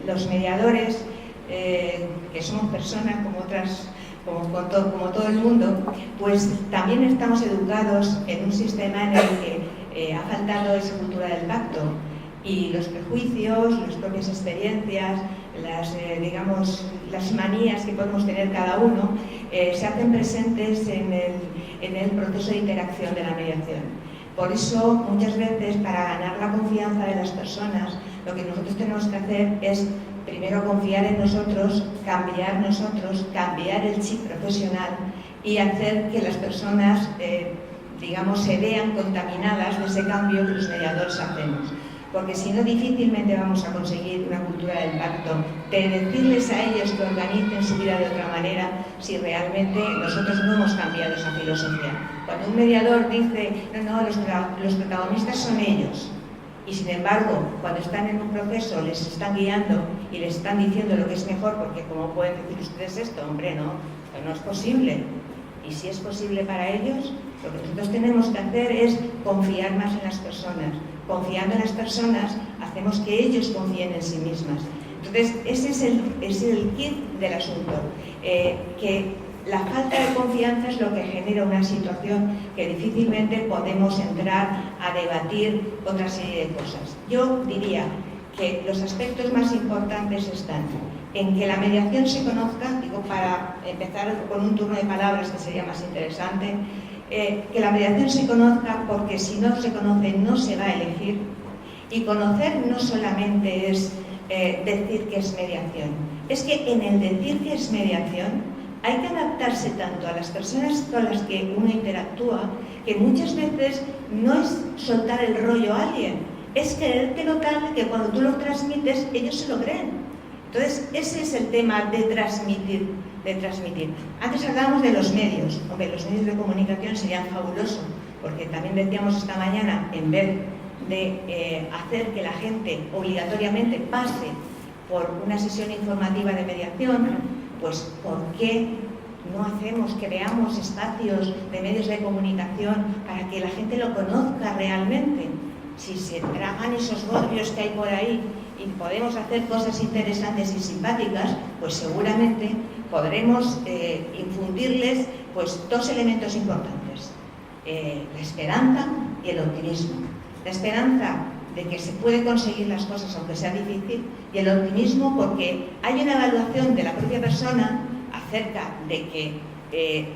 los mediadores, que somos personas como otras, como todo el mundo, pues también estamos educados en un sistema en el que ha faltado esa cultura del pacto, y los prejuicios, las propias experiencias, las manías que podemos tener cada uno, se hacen presentes en el proceso de interacción de la mediación. Por eso, muchas veces, para ganar la confianza de las personas, lo que nosotros tenemos que hacer es primero confiar en nosotros, cambiar el chip profesional y hacer que las personas, se vean contaminadas de ese cambio que los mediadores hacemos. Porque si no, difícilmente vamos a conseguir una cultura del pacto, de decirles a ellos que organicen su vida de otra manera, si realmente nosotros no hemos cambiado esa filosofía. Cuando un mediador dice, no, los protagonistas son ellos, y sin embargo, cuando están en un proceso les están guiando y les están diciendo lo que es mejor, porque como pueden decir ustedes esto, hombre, no es posible. Y si es posible para ellos, lo que nosotros tenemos que hacer es confiar más en las personas. Confiando en las personas, hacemos que ellos confíen en sí mismas. Entonces, ese es el kit del asunto, que la falta de confianza es lo que genera una situación que difícilmente podemos entrar a debatir otra serie de cosas. Yo diría que los aspectos más importantes están en que la mediación se conozca, digo, para empezar con un turno de palabras que sería más interesante, que la mediación se conozca, porque si no se conoce no se va a elegir, y conocer no solamente es decir que es mediación, es que en el decir que es mediación hay que adaptarse tanto a las personas con las que uno interactúa, que muchas veces no es soltar el rollo a alguien, es querértelo tal que cuando tú lo transmites ellos se lo creen. Entonces, ese es el tema de transmitir. Antes hablábamos de los medios. Hombre, los medios de comunicación serían fabulosos, porque también decíamos esta mañana, en vez de hacer que la gente obligatoriamente pase por una sesión informativa de mediación, pues ¿por qué no hacemos, creamos espacios de medios de comunicación para que la gente lo conozca realmente? Si se tragan esos bodrios que hay por ahí y podemos hacer cosas interesantes y simpáticas, pues seguramente podremos infundirles pues dos elementos importantes: la esperanza y el optimismo. La esperanza de que se puede conseguir las cosas aunque sea difícil, y el optimismo porque hay una evaluación de la propia persona acerca de que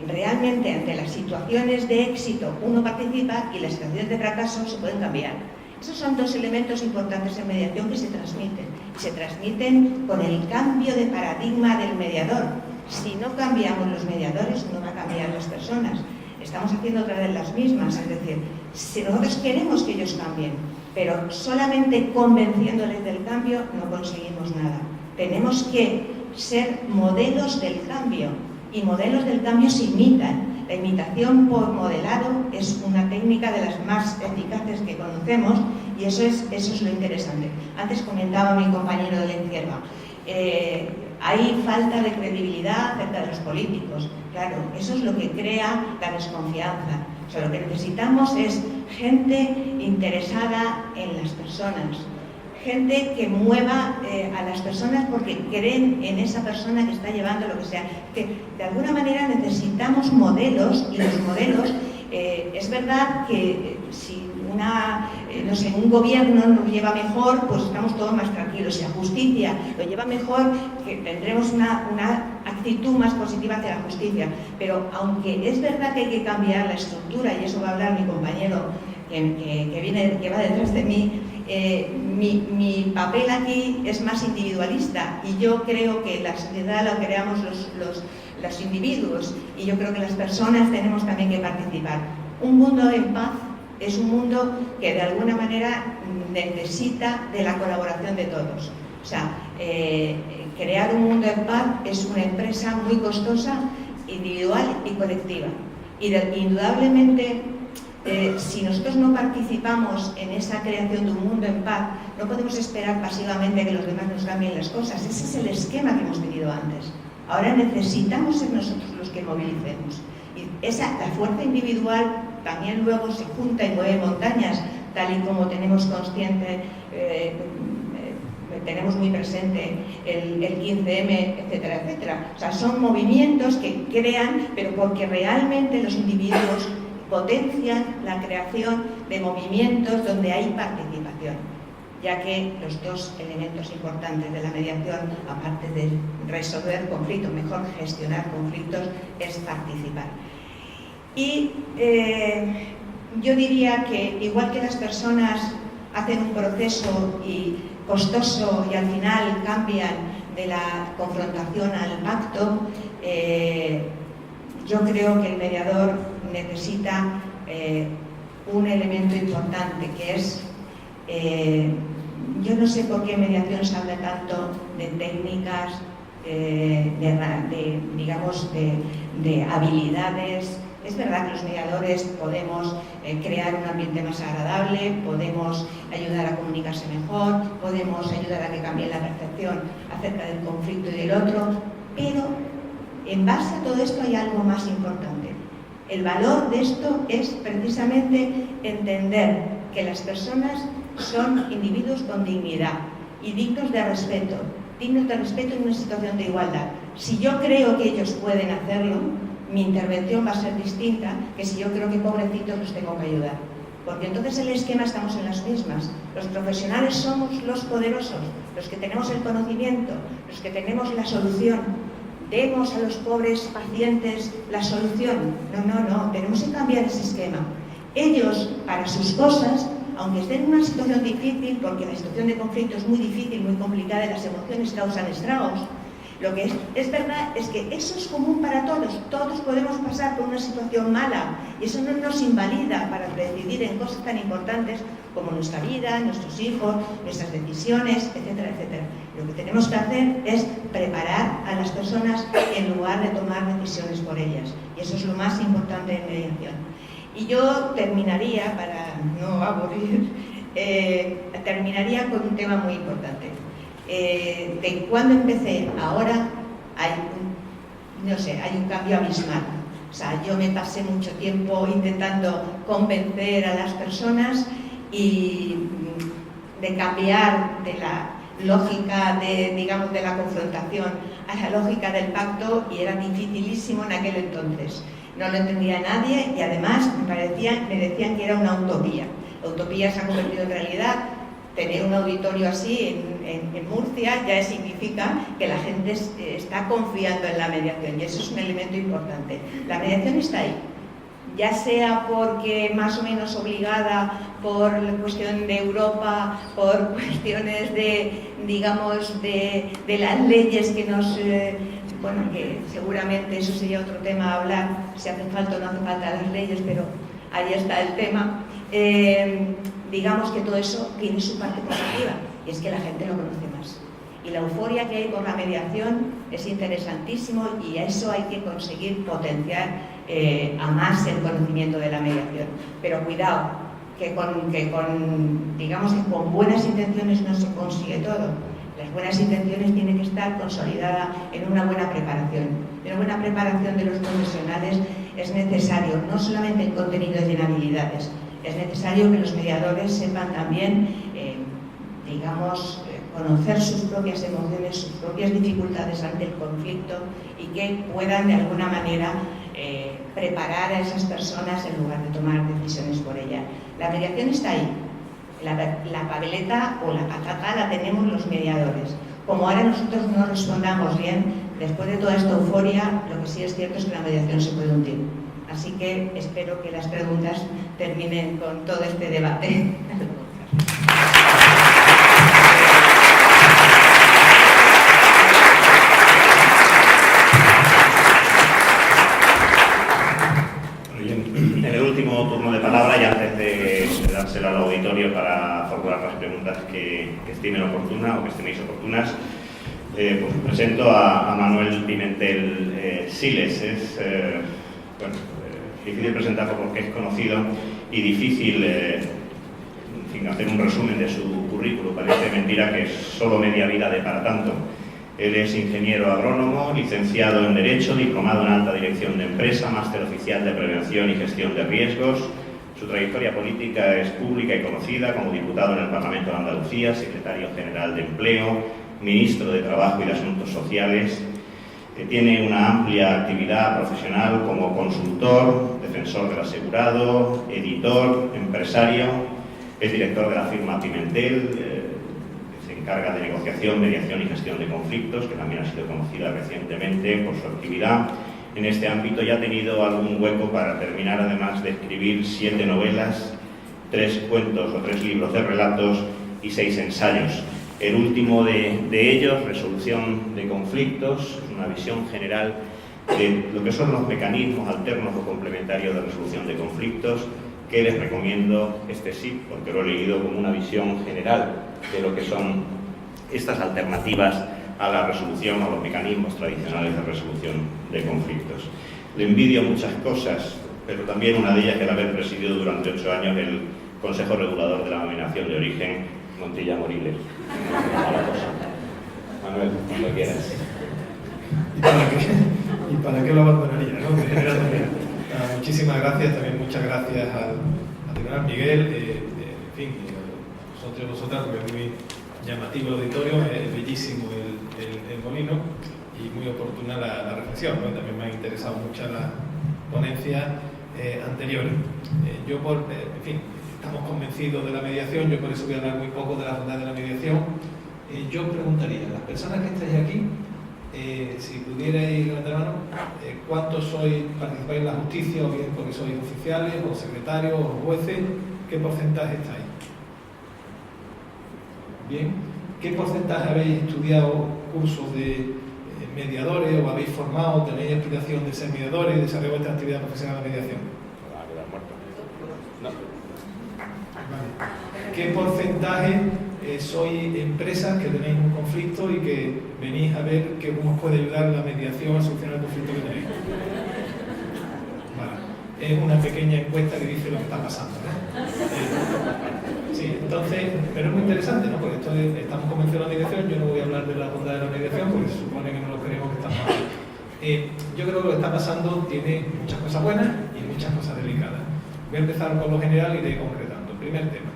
realmente ante las situaciones de éxito uno participa y las situaciones de fracaso se pueden cambiar. Esos son dos elementos importantes en mediación que se transmiten. Se transmiten con el cambio de paradigma del mediador. Si no cambiamos los mediadores, no van a cambiar las personas. estamos haciendo otra vez las mismas. Es decir, si nosotros queremos que ellos cambien, pero solamente convenciéndoles del cambio no conseguimos nada. Tenemos que ser modelos del cambio, y modelos del cambio se imitan. La imitación por modelado es una técnica de las más eficaces que conocemos, y eso es lo interesante. Antes comentaba mi compañero de la izquierda, hay falta de credibilidad acerca de los políticos. Claro, eso es lo que crea la desconfianza. O sea, lo que necesitamos es gente interesada en las personas, gente que mueva a las personas porque creen en esa persona que está llevando lo que sea. Que de alguna manera necesitamos modelos, y los modelos, es verdad que si un gobierno nos lleva mejor, pues estamos todos más tranquilos. Si la justicia lo lleva mejor, que tendremos una actitud más positiva hacia la justicia. Pero aunque es verdad que hay que cambiar la estructura, y eso va a hablar mi compañero que va detrás de mí, mi papel aquí es más individualista, y yo creo que la sociedad la creamos los individuos, y yo creo que las personas tenemos también que participar. Un mundo en paz es un mundo que de alguna manera necesita de la colaboración de todos. O sea, crear un mundo en paz es una empresa muy costosa, individual y colectiva. Y indudablemente, si nosotros no participamos en esa creación de un mundo en paz, no podemos esperar pasivamente que los demás nos cambien las cosas. Ese es el esquema que hemos tenido antes. Ahora necesitamos ser nosotros los que movilicemos. Y la fuerza individual también luego se junta y mueve montañas, tal y como tenemos consciente, tenemos muy presente el 15M, etcétera, etcétera. O sea, son movimientos que crean, pero porque realmente los individuos potencian la creación de movimientos donde hay participación, ya que los dos elementos importantes de la mediación, aparte de resolver conflictos, mejor gestionar conflictos, es participar. Y yo diría que igual que las personas hacen un proceso costoso y al final cambian de la confrontación al pacto, yo creo que el mediador necesita un elemento importante, que es, yo no sé por qué en mediación se habla tanto de técnicas, de habilidades. Es verdad que los mediadores podemos crear un ambiente más agradable, podemos ayudar a comunicarse mejor, podemos ayudar a que cambie la percepción acerca del conflicto y del otro, pero en base a todo esto hay algo más importante. El valor de esto es precisamente entender que las personas son individuos con dignidad y dignos de respeto en una situación de igualdad. Si yo creo que ellos pueden hacerlo, mi intervención va a ser distinta que si yo creo que pobrecitos los tengo que ayudar. Porque entonces en el esquema estamos en las mismas. Los profesionales somos los poderosos, los que tenemos el conocimiento, los que tenemos la solución. Demos a los pobres pacientes la solución. No, tenemos que cambiar ese esquema. Ellos, para sus cosas, aunque estén en una situación difícil, porque la situación de conflicto es muy difícil, muy complicada, y las emociones causan estragos, lo que es verdad es que eso es común para todos. Todos podemos pasar por una situación mala, y eso no nos invalida para decidir en cosas tan importantes como nuestra vida, nuestros hijos, nuestras decisiones, etcétera, etcétera. Lo que tenemos que hacer es preparar a las personas en lugar de tomar decisiones por ellas, y eso es lo más importante en mediación. Y yo terminaría, para no aburrir, terminaría con un tema muy importante. De cuando empecé ahora hay un cambio abismal. O sea, yo me pasé mucho tiempo intentando convencer a las personas y de cambiar de la lógica de la confrontación a la lógica del pacto, y era dificilísimo en aquel entonces. No lo entendía nadie, y además me decían que era una utopía. La utopía se ha convertido en realidad. Tener un auditorio así en Murcia ya significa que la gente está confiando en la mediación, y eso es un elemento importante. La mediación está ahí. ya sea porque más o menos obligada por la cuestión de Europa, por cuestiones de, digamos, de las leyes que nos... bueno, que seguramente eso sería otro tema a hablar, si hacen falta o no hacen falta las leyes, pero ahí está el tema. Digamos que todo eso tiene su parte positiva, y es que la gente lo conoce más. Y la euforia que hay por la mediación es interesantísimo, y a eso hay que conseguir potenciar a más el conocimiento de la mediación. Pero cuidado, digamos que con buenas intenciones no se consigue todo. Las buenas intenciones tienen que estar consolidadas en una buena preparación. En una buena preparación de los profesionales es necesario no solamente el contenido y en habilidades, es necesario que los mediadores sepan también, digamos, conocer sus propias emociones, sus propias dificultades ante el conflicto, y que puedan de alguna manera preparar a esas personas en lugar de tomar decisiones por ellas. La mediación está ahí. La papeleta o la patata la tenemos los mediadores. Como ahora nosotros no respondamos bien, después de toda esta euforia, lo que sí es cierto es que la mediación se puede hundir. Así que espero que las preguntas terminen con todo este debate. En el último turno de palabra, y antes de dárselo al auditorio para formular las preguntas que estimen oportunas o que estiméis oportunas, pues presento a Manuel Pimentel Siles. Es difícil presentarlo porque es conocido y difícil hacer un resumen de su currículum. Parece mentira que solo media vida de para tanto. Él es ingeniero agrónomo, licenciado en Derecho, diplomado en Alta Dirección de Empresa, máster oficial de Prevención y Gestión de Riesgos. Su trayectoria política es pública y conocida como diputado en el Parlamento de Andalucía, secretario general de Empleo, ministro de Trabajo y de Asuntos Sociales. Tiene una amplia actividad profesional como consultor, defensor del asegurado, editor, empresario. Es director de la firma Pimentel, se encarga de negociación, mediación y gestión de conflictos, que también ha sido conocida recientemente por su actividad en este ámbito, y ha tenido algún hueco para terminar, además de escribir 7 novelas, 3 cuentos o 3 libros de relatos y 6 ensayos. El último de ellos, Resolución de Conflictos, es una visión general de lo que son los mecanismos alternos o complementarios de resolución de conflictos, que les recomiendo sí, porque lo he leído como una visión general de lo que son estas alternativas a la resolución o los mecanismos tradicionales de resolución de conflictos. Le envidio muchas cosas, pero también una de ellas es el haber presidido durante 8 años el Consejo Regulador de la Denominación de Origen Montilla Moriles. Manuel, cuando quieras. ¿Y para qué lo abandonaría, ¿no? Muchísimas gracias, también muchas gracias al Tribunal Miguel, en fin, a vosotros y vosotras, porque es muy llamativo el auditorio, es bellísimo el molino y muy oportuna la reflexión, ¿no? También me han interesado mucho las ponencias anteriores. En fin, estamos convencidos de la mediación, yo por eso voy a hablar muy poco de la bondad de la mediación. Yo preguntaría, las personas que estáis aquí, si pudierais levantar la mano, ¿cuántos participáis en la justicia, o bien porque sois oficiales, o secretarios, o jueces? ¿Qué porcentaje estáis? Bien. ¿Qué porcentaje habéis estudiado cursos de mediadores, o habéis formado, tenéis aspiración de ser mediadores y desarrollar vuestra actividad profesional de mediación? No. Vale. ¿Qué porcentaje sois empresas que tenéis un conflicto y que venís a ver cómo os puede ayudar la mediación a solucionar el conflicto que tenéis? Vale. Es una pequeña encuesta que dice lo que está pasando, ¿no? Sí, entonces, pero es muy interesante, ¿no? Porque estamos convencidos de la mediación. Yo no voy a hablar de la bondad de la mediación porque se supone que no lo creemos que estamos ahí. Yo creo que lo que está pasando tiene muchas cosas buenas y muchas cosas delicadas. Voy a empezar con lo general y de ir concretando. Primer tema.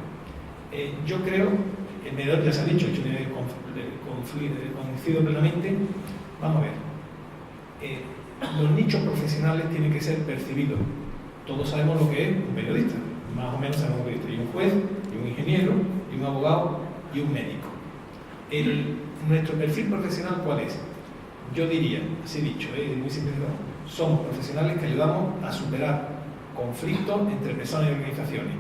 Yo creo, el mediador ya se ha dicho, conocido plenamente. Vamos a ver. Los nichos profesionales tienen que ser percibidos. Todos sabemos lo que es un periodista, más o menos sabemos lo que es un periodista, y un juez, y un ingeniero, y un abogado, y un médico. Nuestro perfil profesional, ¿cuál es? Yo diría, así dicho, muy simplificado, somos profesionales que ayudamos a superar conflictos entre personas y organizaciones.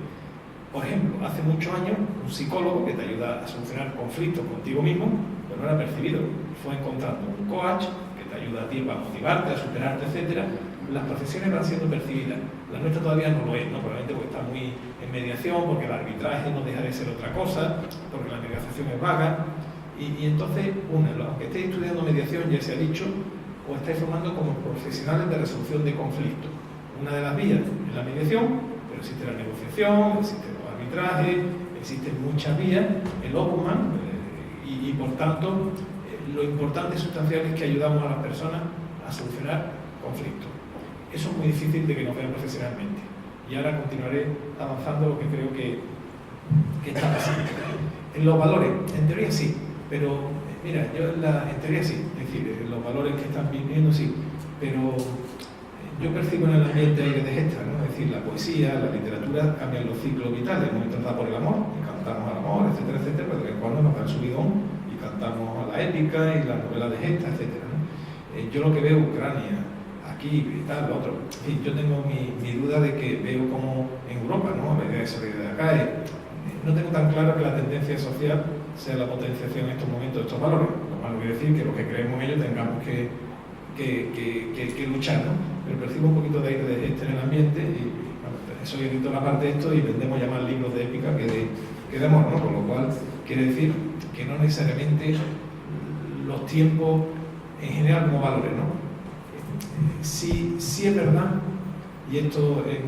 Por ejemplo, hace muchos años, un psicólogo que te ayuda a solucionar conflictos contigo mismo, pues no era percibido. Fue encontrando un coach que te ayuda a ti para motivarte, a superarte, etcétera. Las profesiones van siendo percibidas. La nuestra todavía no lo es, ¿no? Probablemente porque está muy en mediación, porque el arbitraje no deja de ser otra cosa, porque la mediación es vaga. Y entonces, aunque estéis estudiando mediación, ya se ha dicho, os estáis formando como profesionales de resolución de conflictos. Una de las vías es la mediación, pero existe la negociación, existe los arbitrajes, existen muchas vías, el Ombudsman, y por tanto, lo importante y sustancial es que ayudamos a las personas a solucionar conflictos. Eso es muy difícil de que nos vean profesionalmente. Y ahora continuaré avanzando lo que creo que está pasando. En los valores, en teoría sí, pero mira, en teoría sí, es decir, los valores que están viviendo sí, pero yo percibo en el ambiente aire de gesta, ¿no? Es decir, la poesía, la literatura cambian los ciclos vitales. En momentos da por el amor, y cantamos al amor, etcétera, etcétera, pero de vez en cuando nos da el subidón y cantamos a la épica y la novela de gesta, etcétera, ¿no? Yo lo que veo Ucrania, aquí y tal, lo otro, en fin, yo tengo mi duda de que veo como en Europa, ¿no? A medida de salir de acá, no tengo tan claro que la tendencia social sea la potenciación en estos momentos de estos valores, lo cual no quiere decir que los que creemos en ellos tengamos que luchar, ¿no? Pero percibo un poquito de aire de gesta en el ambiente y bueno, soy editor aparte de esto y vendemos ya más libros de épica que de amor, ¿no? Con lo cual quiere decir que no necesariamente los tiempos en general como valores, ¿no? Sí es verdad, y esto es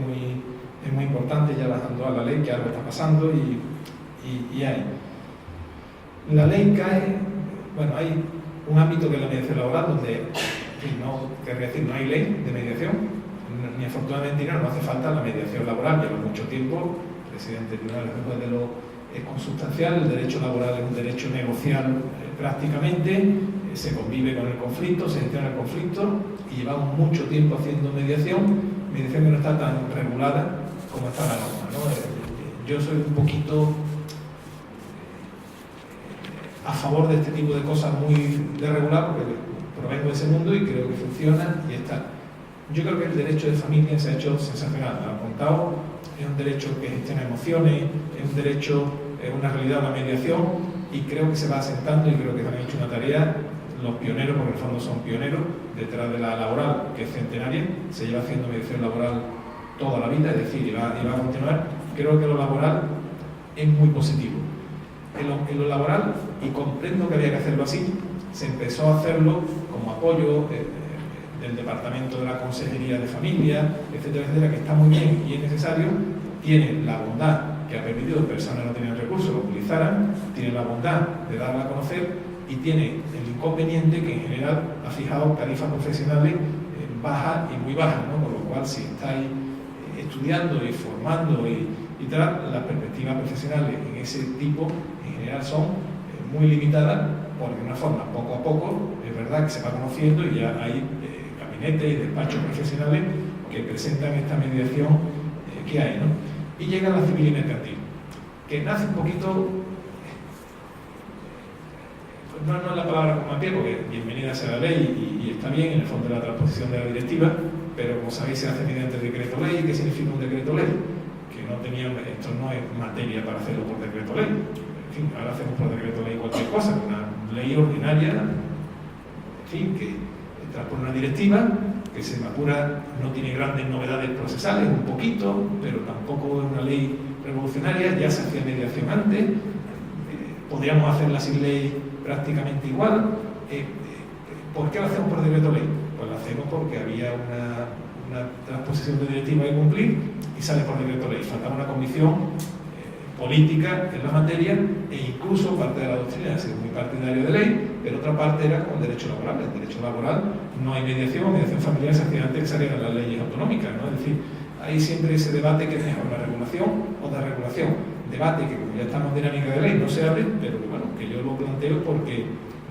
muy importante, ya bajando a la ley, que algo está pasando y hay. La ley cae, bueno, hay un ámbito que es la mediación laboral, donde no hay ley de mediación, ni afortunadamente no hace falta la mediación laboral, lleva mucho tiempo, el presidente del tribunal de lo es consustancial, el derecho laboral es un derecho negocial prácticamente, se convive con el conflicto, se gestiona el conflicto y llevamos mucho tiempo haciendo mediación que no está tan regulada como está la norma, ¿no? Yo soy un poquito a favor de este tipo de cosas muy de regular, porque provengo de ese mundo y creo que funciona y está. Yo creo que el derecho de familia se ha hecho sensacional, lo ha contado, es un derecho que gestiona emociones, es un derecho, es una realidad, una mediación, y creo que se va asentando y creo que han hecho una tarea, los pioneros, porque en el fondo son pioneros, detrás de la laboral, que es centenaria, se lleva haciendo mediación laboral toda la vida, es decir, y va a continuar. Creo que lo laboral es muy positivo. En lo laboral, y comprendo que había que hacerlo así, se empezó a hacerlo como apoyo del Departamento de la Consejería de Familia, etcétera, etcétera, que está muy bien y es necesario, tiene la bondad que ha permitido que personas que no tenían recursos lo utilizaran, tiene la bondad de darla a conocer y tiene el inconveniente que en general ha fijado tarifas profesionales bajas y muy bajas, ¿no? Con lo cual, si estáis estudiando y formando y tal, las perspectivas profesionales en ese tipo en general son muy limitadas, porque de una forma poco a poco es verdad que se va conociendo y ya hay gabinetes y despachos profesionales que presentan esta mediación que hay, ¿no? Y llega la civil y mercantil, que nace un poquito, no es la palabra con más pie, porque bienvenida sea la ley y está bien en el fondo de la transposición de la directiva, pero como sabéis se hace mediante decreto ley. ¿Qué significa un decreto ley? Que no tenían, esto no es materia para hacerlo por decreto ley. En fin, ahora hacemos por decreto ley cualquier cosa, una ley ordinaria, en fin, que transpone una directiva, que se evapora, no tiene grandes novedades procesales, un poquito, pero tampoco es una ley revolucionaria, ya se hacía mediación antes, podríamos hacerla sin ley prácticamente igual. ¿Por qué lo hacemos por decreto ley? Pues lo hacemos porque había una transposición de directiva que cumplir y sale por decreto ley. Faltaba una comisión política en la materia e incluso parte de la doctrina ha sido muy partidario de ley, pero otra parte era con el derecho laboral. El derecho laboral no hay mediación familiar se hacía antes que salieran las leyes autonómicas, ¿no? Es decir, hay siempre ese debate que es mejor la regulación o la regulación. Debate que como ya estamos en dinámica de ley no se abre, pero que, bueno, que yo lo planteo porque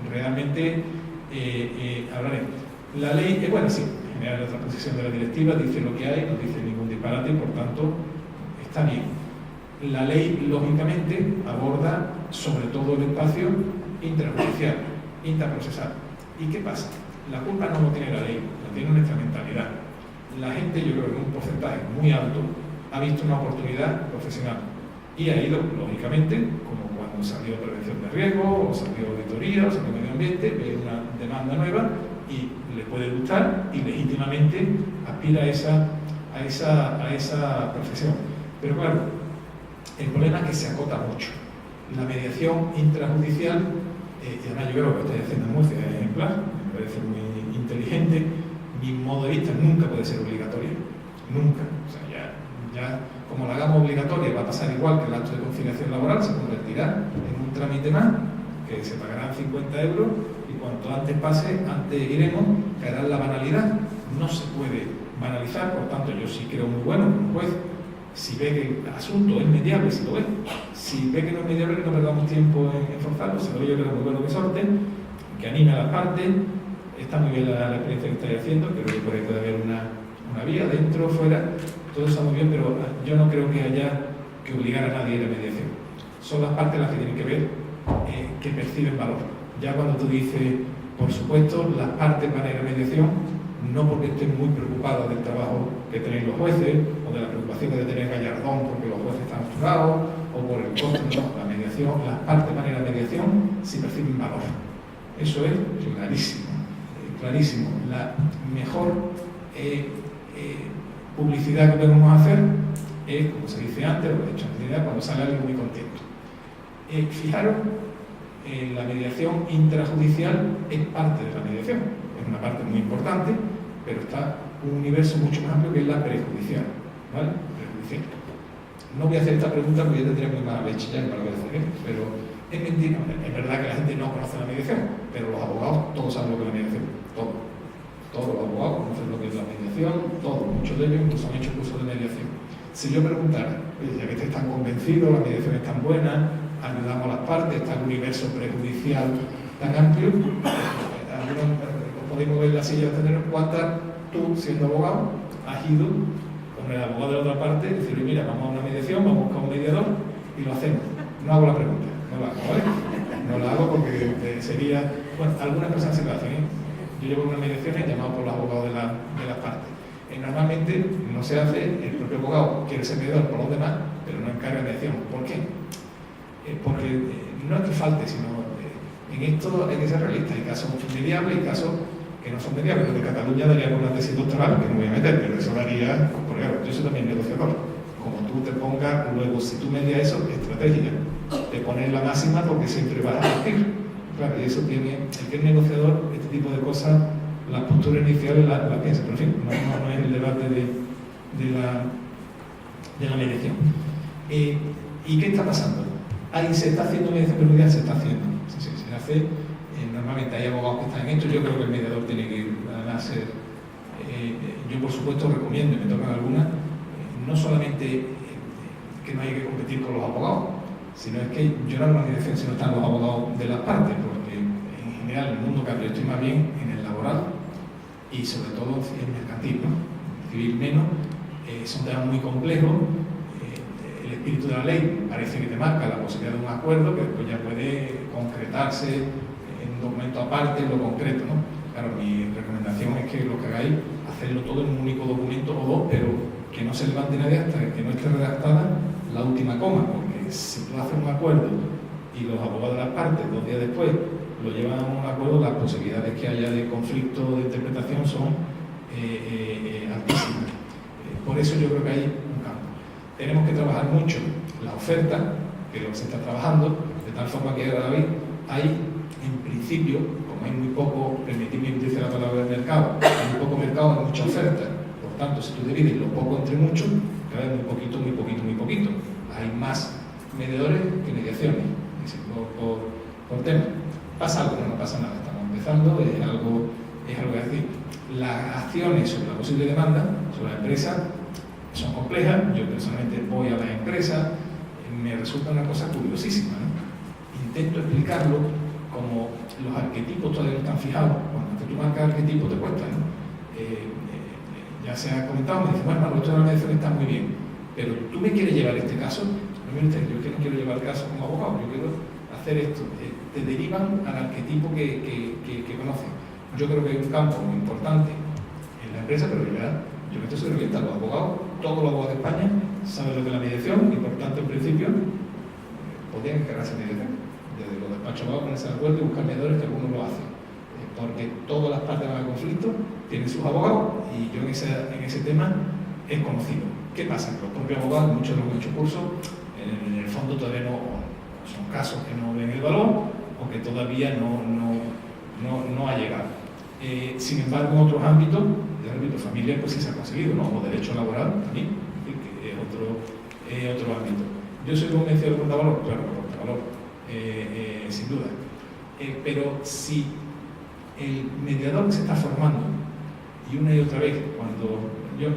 realmente hablaré. La ley es buena, sí, en general la transposición de la directiva dice lo que hay, no dice ningún disparate y por tanto está bien. La ley, lógicamente, aborda sobre todo el espacio intrajudicial, intraprocesal. ¿Y qué pasa? La culpa no lo tiene la ley, la tiene nuestra mentalidad. la gente, yo creo que en un porcentaje muy alto, ha visto una oportunidad profesional y ha ido, lógicamente, como cuando salió prevención de riesgo, o salió auditoría, o salió medio ambiente, ve una demanda nueva y le puede gustar y legítimamente aspira a esa profesión. Pero claro, el problema es que se acota mucho. La mediación intrajudicial, y además yo creo que lo que estáis haciendo en Murcia es ejemplar, me parece muy inteligente. Mi modo de vista nunca puede ser obligatoria, nunca. O sea, ya como la hagamos obligatoria va a pasar igual que el acto de conciliación laboral, se convertirá en un trámite más, que se pagarán 50 euros y cuanto antes pase, antes iremos, caerá en la banalidad. No se puede banalizar, por tanto yo sí creo muy bueno como juez, si ve que el asunto es mediable, si lo ve, si ve que no es mediable, que no perdamos tiempo en forzarlo, se lo yo creo muy bueno que sorte, que anime a las partes. Está muy bien la experiencia que estáis haciendo, creo que por ahí puede haber una vía, dentro, fuera, todo está muy bien, pero yo no creo que haya que obligar a nadie a ir a mediación. Son las partes las que tienen que ver que perciben valor. Ya cuando tú dices, por supuesto, las partes van a ir a mediación, no porque estén muy preocupadas del trabajo que tenéis los jueces, o de la preocupación de tener gallardón porque los jueces están juzgados, o por el costo, no, la mediación, las partes van a ir a mediación si perciben valor. Eso es clarísimo. Clarísimo, la mejor publicidad que podemos hacer es, como se dice antes, lo que he dicho antes, cuando sale alguien muy contento. Fijaros, la mediación intrajudicial es parte de la mediación, es una parte muy importante, pero está un universo mucho más amplio que es la prejudicial, ¿vale? Prejudicial. No voy a hacer esta pregunta porque ya tendría muy mala leche ya, no la voy a hacer, pero es mentira. Es verdad que la gente no conoce la mediación, pero los abogados todos saben lo que es la mediación. Todos los abogados conocen lo que es la mediación, todos, muchos de ellos incluso han hecho cursos de mediación. Si yo preguntara, ya que estáis tan convencidos, la mediación es tan buena, ayudamos a las partes, está el universo prejudicial tan amplio, podéis mover la silla de tener cuántas tú, siendo abogado, has ido con el abogado de la otra parte y decirle, mira, vamos a una mediación, vamos a buscar un mediador y lo hacemos. No hago la pregunta, no la hago, ¿vale? No la hago porque sería... Bueno, algunas personas se lo hacen, ¿eh? Yo llevo unas mediaciones llamadas por los abogados de las partes. Normalmente no se hace, el propio abogado quiere ser mediador por los demás, pero no encarga mediación. ¿Por qué? Porque no es que falte, sino en esto hay que ser realista. Hay casos mediables y casos que no son mediables. Lo de Cataluña daría con una tesis doctoral, que no voy a meter, pero eso daría, porque claro, yo soy también negociador. Como tú te pongas, luego si tú medias eso, estrategia, te pones la máxima porque siempre vas a partir. Claro, y eso tiene, el que es negociador, este tipo de cosas, las posturas iniciales las piensa, pero en fin, no es el debate de la mediación. ¿Y qué está pasando? Ahí se está haciendo mediación prejudicial, se está haciendo. Se hace, normalmente hay abogados que están en esto, yo creo que el mediador tiene que ser, yo por supuesto recomiendo, y me tocan algunas, no solamente que no hay que competir con los abogados, sino es que yo no hago una mediación si no están los abogados de las partes, porque en general en el mundo que yo estoy más bien en el laboral y sobre todo en mercantil, ¿no? Civil menos, son temas muy complejos. El espíritu de la ley parece que te marca la posibilidad de un acuerdo que después ya puede concretarse en un documento aparte, en lo concreto, ¿no? Claro, mi recomendación es que lo que hagáis, hacerlo todo en un único documento o dos, pero que no se levante nadie hasta que no esté redactada la última coma, porque si tú haces un acuerdo y los abogados de las partes 2 días después lo llevan a un acuerdo, las posibilidades que haya de conflicto de interpretación son altísimas. Por eso yo creo que hay un campo. Tenemos que trabajar mucho la oferta, que es lo que se está trabajando, de tal forma que ahora hay, en principio, como hay muy poco, permitidme utilizar la palabra de mercado, hay muy poco mercado, hay mucha oferta. Por tanto, si tú divides lo poco entre mucho, cada vez muy poquito, muy poquito, muy poquito. Hay más mediadores que mediaciones, por tema. ¿Pasa algo? No pasa nada, estamos empezando, es algo así. Las acciones sobre la posible demanda, sobre la empresa, son complejas. Yo personalmente voy a la empresa, me resulta una cosa curiosísima, ¿no? Intento explicarlo como los arquetipos todavía no están fijados. Cuando tú marcas arquetipos te cuesta, ¿no? Ya se ha comentado, me dicen, bueno, esto de la mediación está muy bien, pero tú me quieres llevar este caso. Yo que no quiero llevar caso como abogado, yo quiero hacer esto. Te derivan al arquetipo que conocen. Yo creo que hay un campo muy importante en la empresa, pero ya Yo me estoy serviendo, los abogados, todos los abogados de España saben lo que es la mediación y por tanto en principio podrían encargarse de mediación. Desde los despachos abogados ponerse de acuerdo y buscar mediadores, que algunos lo hacen. Porque todas las partes del conflicto tienen sus abogados y yo en ese tema he conocido. ¿Qué pasa? Que los propios abogados, muchos de los que han hecho cursos, en el fondo todavía no son casos que no ven el valor o que todavía no ha llegado. Sin embargo, en otros ámbitos, en el ámbito familiar, pues sí se ha conseguido, ¿no? O derecho laboral también, que es otro ámbito. Yo soy convencido de portavalor, claro, portavalor, sin duda. Pero si el mediador que se está formando, y una y otra vez, cuando yo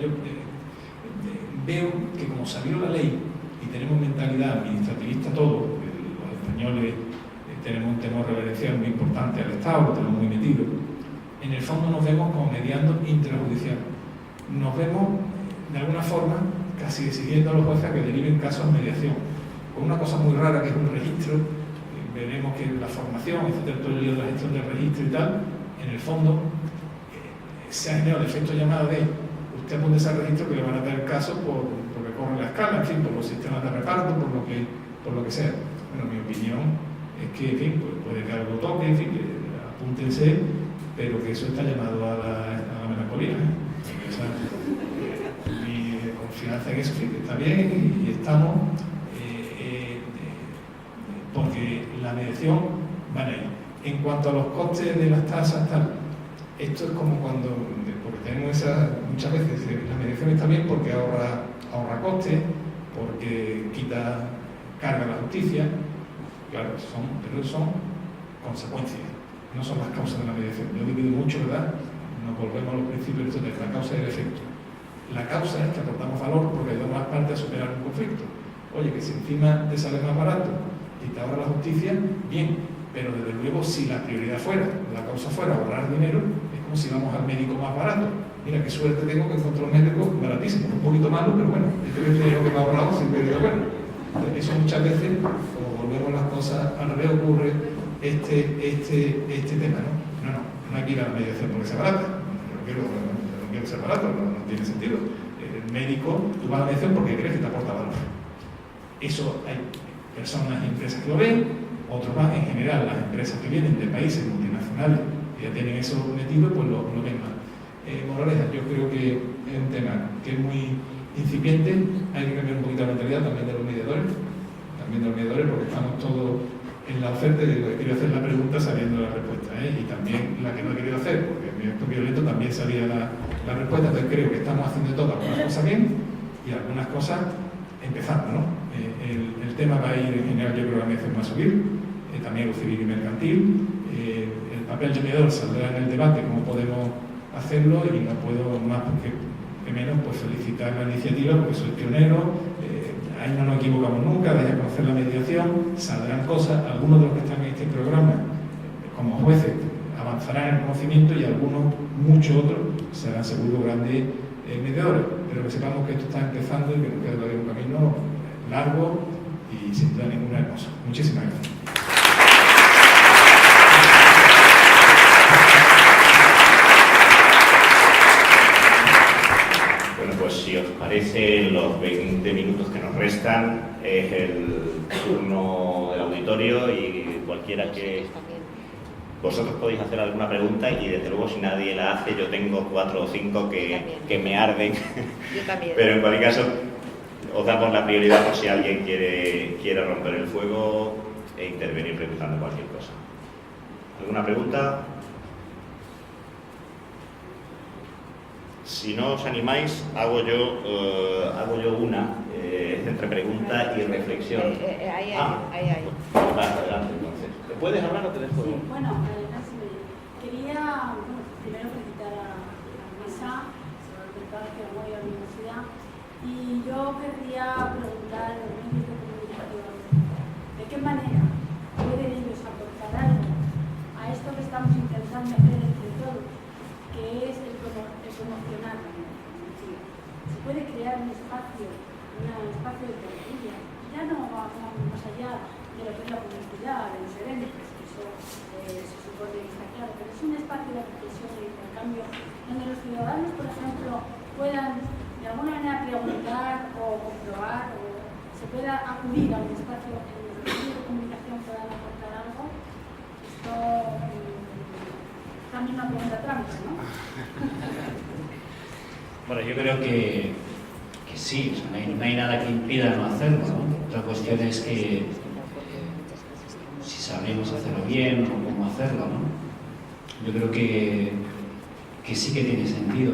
veo que como salió la ley y tenemos mentalidad administrativista todos, los españoles tenemos un temor reverencial muy importante al Estado, lo tenemos muy metido, en el fondo nos vemos como mediando intrajudicial. Nos vemos, de alguna forma, casi decidiendo a los jueces a que deriven casos de mediación. Con una cosa muy rara que es un registro, veremos que la formación, etcétera, todo el lío de la gestión del registro y tal, en el fondo se ha generado el efecto llamado de usted apunte ese registro que le van a dar caso porque corre la escala, en fin, por los sistemas de reparto, por lo que sea. Bueno, mi opinión es que, en fin, pues puede que algo toque, en fin, que apúntense, pero que eso está llamado a la melancolía. Mi confianza en eso, sí, que está bien y estamos, porque la mediación va a ir. En cuanto a los costes de las tasas, tal, esto es como cuando, porque tenemos muchas veces, la mediación está bien porque ahorra costes, porque quita carga a la justicia, claro, pero son consecuencias, no son las causas de la mediación. Yo divido mucho, ¿verdad? Nos volvemos a los principios de la causa y el efecto. La causa es que aportamos valor porque ayudamos a las partes a superar un conflicto. Oye, que si encima te sale más barato y te ahorra la justicia, bien, pero desde luego si la prioridad fuera, la causa fuera ahorrar dinero, es como si vamos al médico más barato. Mira qué suerte tengo que encontrar un médico baratísimo, un poquito malo, pero bueno, este dinero que me ha ahorrado siempre digo, bueno. Entonces, eso muchas veces, como volvemos las cosas al revés, ocurre este tema, ¿no? No hay que ir a la mediación porque sea barata, no quiero ser barato, no tiene sentido. El médico, tú vas a la mediación porque crees que te aporta valor. Eso hay personas y empresas que lo ven, otros más, en general, las empresas que vienen de países multinacionales que ya tienen eso metido, pues lo ven más. Moraleja, yo creo que es un tema que es muy incipiente, hay que cambiar un poquito la mentalidad también de los mediadores, porque estamos todos en la oferta y quiero hacer la pregunta sabiendo la respuesta, y también la que no he querido hacer, porque en mi acto violento también sabía la respuesta, entonces creo que estamos haciendo todas algunas cosas bien y algunas cosas empezando, ¿no? El tema va a ir en general, yo creo que a veces va a subir, también lo civil y mercantil, el papel de mediador saldrá en el debate, cómo podemos hacerlo, y no puedo más que menos pues felicitar la iniciativa porque soy pionero, ahí no nos equivocamos nunca, desde conocer la mediación, saldrán cosas, algunos de los que están en este programa como jueces avanzarán en el conocimiento y algunos, muchos otros, serán seguro grandes mediadores, pero que sepamos que esto está empezando y que nos queda todavía un camino largo y sin duda ninguna hermosa. Muchísimas gracias. Bueno, pues si os parece, los 20 minutos que nos restan es el turno del auditorio y cualquiera que... Vosotros podéis hacer alguna pregunta y desde luego si nadie la hace, yo tengo 4 o 5 que me arden. Yo también. Pero en cualquier caso, os damos la prioridad por si alguien quiere romper el fuego e intervenir preguntando cualquier cosa. ¿Alguna pregunta? Si no os animáis, hago yo una entre pregunta y reflexión. Ahí. Vale, adelante entonces. ¿Te puedes hablar o te dejo? Sí, bueno, quería primero felicitar a Luisa sobre el resultado que voy a la universidad, y yo querría preguntar a los medios de comunicación de qué manera pueden ellos aportar algo a esto que estamos intentando hacer entre todos, que es el promocionar la mediación. Se puede crear un espacio de tertulia, ya no vamos más allá de lo que es la publicidad, de los eventos, que eso se supone que está claro, pero es un espacio de reflexión y de intercambio donde los ciudadanos, por ejemplo, puedan de alguna manera preguntar o comprobar o se pueda acudir a un espacio en el que los medios de comunicación puedan aportar algo. Esto también una pregunta trampa, ¿no? Bueno, yo creo que sí, o sea, no hay nada que impida no hacerlo, ¿no? Otra cuestión es que si sabremos hacerlo bien o cómo hacerlo, ¿no? Yo creo que sí que tiene sentido,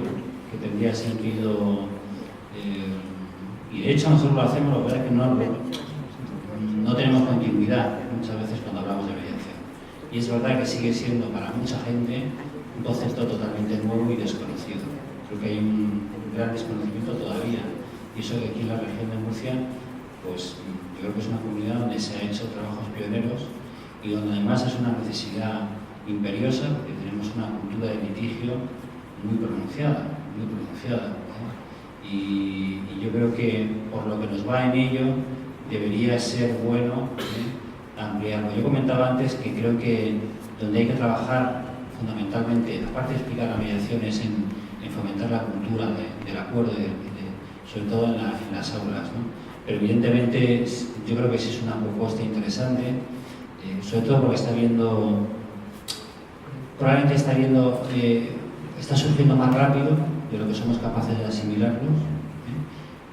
que tendría sentido, y de hecho nosotros lo hacemos, lo que pasa es que no tenemos continuidad muchas veces cuando hablamos de mediación. Y es verdad que sigue siendo para mucha gente un concepto totalmente nuevo y desconocido. Creo que hay un gran desconocimiento todavía. Y eso que aquí en la región de Murcia, pues yo creo que es una comunidad donde se han hecho trabajos pioneros y donde además es una necesidad imperiosa, porque tenemos una cultura de litigio muy pronunciada, ¿eh? Y yo creo que por lo que nos va en ello, debería ser bueno ampliarlo. Yo comentaba antes que creo que donde hay que trabajar fundamentalmente, aparte de explicar la mediación, es en fomentar la cultura del acuerdo, sobre todo en las aulas, ¿no? Pero evidentemente yo creo que sí es una propuesta interesante, sobre todo porque probablemente está surgiendo más rápido de lo que somos capaces de asimilarlos,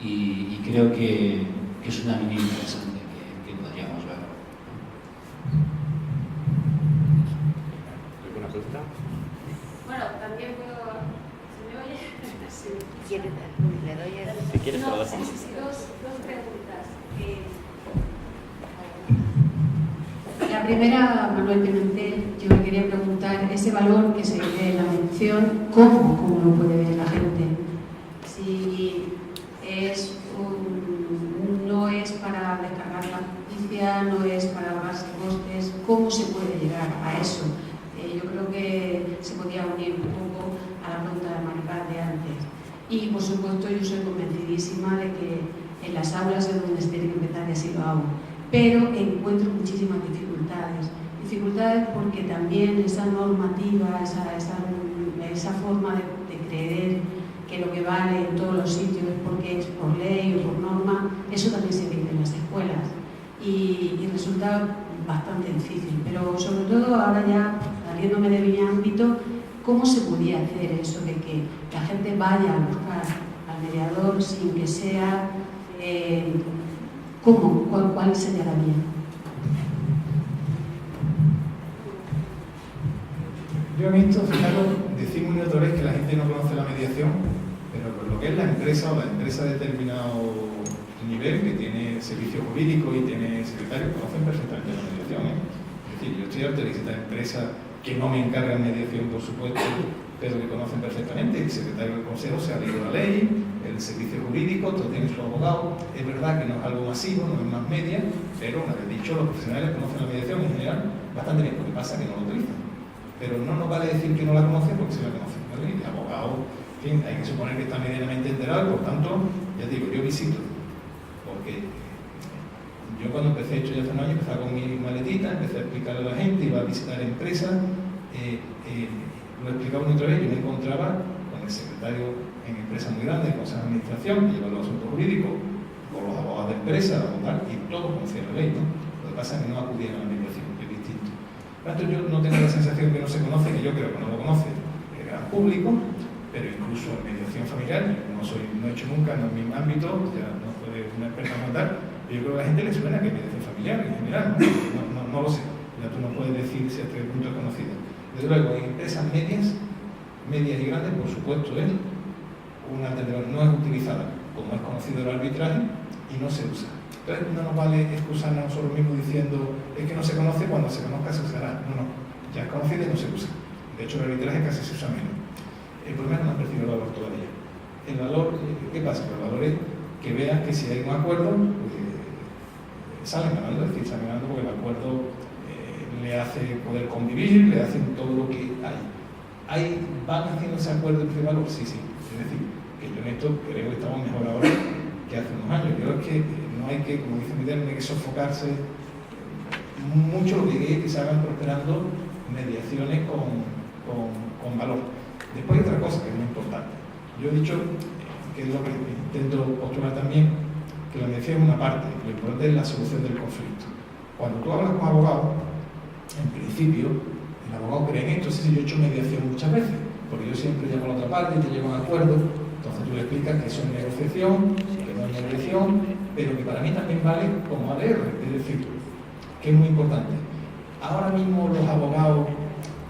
y creo que es una línea interesante que podríamos ver. ¿Alguna pregunta? Bueno, también puedo... ¿Se me oye? Sí. Le doy el... Si quieres, No, todo. sí, dos preguntas. La primera, Manuel Pimentel, yo le quería preguntar ese valor que se ve en la mención, ¿cómo lo puede ver la gente? Si no es para descargar la justicia, no es para ahorrarse costes, ¿cómo se puede llegar a eso? Yo creo que se podía unir un poco a la pregunta de Maripaz de antes. Y por supuesto yo soy convencidísima de que en las aulas es donde se tiene que empezar, y así lo hago. Pero encuentro muchísimas dificultades porque también esa normativa, esa forma de creer que lo que vale en todos los sitios es porque es por ley o por norma, eso también se dice en las escuelas y resulta bastante difícil. Pero sobre todo ahora ya, saliéndome de mi ámbito, ¿cómo se podía hacer eso de que la gente vaya a buscar al mediador sin que sea... ¿Cómo? ¿Cuál sería la vía? Yo he visto, fijaros, decimos una otra vez que la gente no conoce la mediación, pero por lo que es la empresa o la empresa de determinado nivel que tiene servicio jurídico y tiene secretario, conocen perfectamente la mediación, ¿eh? Es decir, yo estoy harto de visitar empresas que no me encargan mediación, por supuesto, pero que conocen perfectamente. El secretario del consejo se ha leído la ley, el servicio jurídico, todo tiene su abogado. Es verdad que no es algo masivo, no es más media, pero una vez dicho, los profesionales conocen la mediación en general bastante bien. Lo que pasa es que no la utilizan. Pero no nos vale decir que no la conocen porque se la conocen, ¿vale? Y abogado, en fin, hay que suponer que está medianamente enterado. Por tanto, ya digo, yo visito, porque yo cuando empecé, hecho ya hace un año, empezaba con mi maletita, empecé a explicarle a la gente, iba a visitar empresas, lo explicaba una otra vez, yo me encontraba con el secretario en empresas muy grandes, con esa administración, que lleva los asuntos jurídicos, con los abogados de empresa, y todos conocían la ley, ¿no? Lo que pasa es que no acudían a la mediación, que es distinto. Por tanto, yo no tengo la sensación que no se conoce, que yo creo que no lo conoce el gran público, pero incluso en mediación familiar, no he hecho nunca, no es mi ámbito, ya no puede una experta montar, pero yo creo que a la gente le suena que es mediación familiar en general, no lo sé, ya tú no puedes decir si hasta qué punto es conocido. Desde luego, en empresas medias y grandes, por supuesto, una alternativa no es utilizada, como es conocido el arbitraje, y no se usa. Entonces, no nos vale excusarnos nosotros mismos diciendo es que no se conoce, cuando se conozca se usará. No, ya es conocido y no se usa. De hecho, el arbitraje casi se usa menos. El problema no ha percibido el valor todavía. El valor, ¿qué pasa? El valor es que veas que si hay un acuerdo, salen ganando, es decir, salen ganando porque el acuerdo le hace poder convivir, le hacen todo lo que hay. ¿Van haciendo ese acuerdo de valor? Sí. Es decir, que yo en esto creo que estamos mejor ahora que hace unos años. Yo creo que no hay que, como dice Miguel, no hay que sofocarse mucho, lo que hay es que se hagan prosperando mediaciones con valor. Después hay otra cosa que es muy importante. Yo he dicho, que es lo que intento postular también, que la mediación es una parte, lo importante es la solución del conflicto. Cuando tú hablas con abogados, en principio, el abogado cree en esto. Si yo he hecho mediación muchas veces, porque yo siempre llamo a la otra parte y te llevo a un acuerdo, entonces tú le explicas que eso es negociación, que no es mediación, pero que para mí también vale como ADR, es decir, que es muy importante. Ahora mismo los abogados,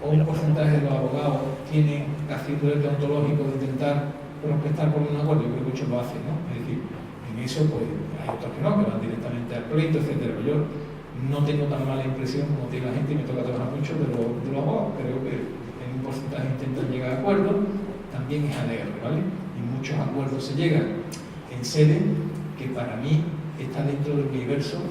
o un porcentaje de los abogados, tienen haciendo el deontológico de intentar prestar por un acuerdo. Yo creo que muchos lo hacen, ¿no? Es decir, en eso pues hay otros que no, que van directamente al pleito, etcétera. Pero yo no tengo tan mala impresión como tiene la gente y me toca trabajar mucho de los abogados. Creo que en un porcentaje intentan llegar a acuerdos, también es ADR, ¿vale? Y muchos acuerdos se llegan en sede que para mí está dentro del universo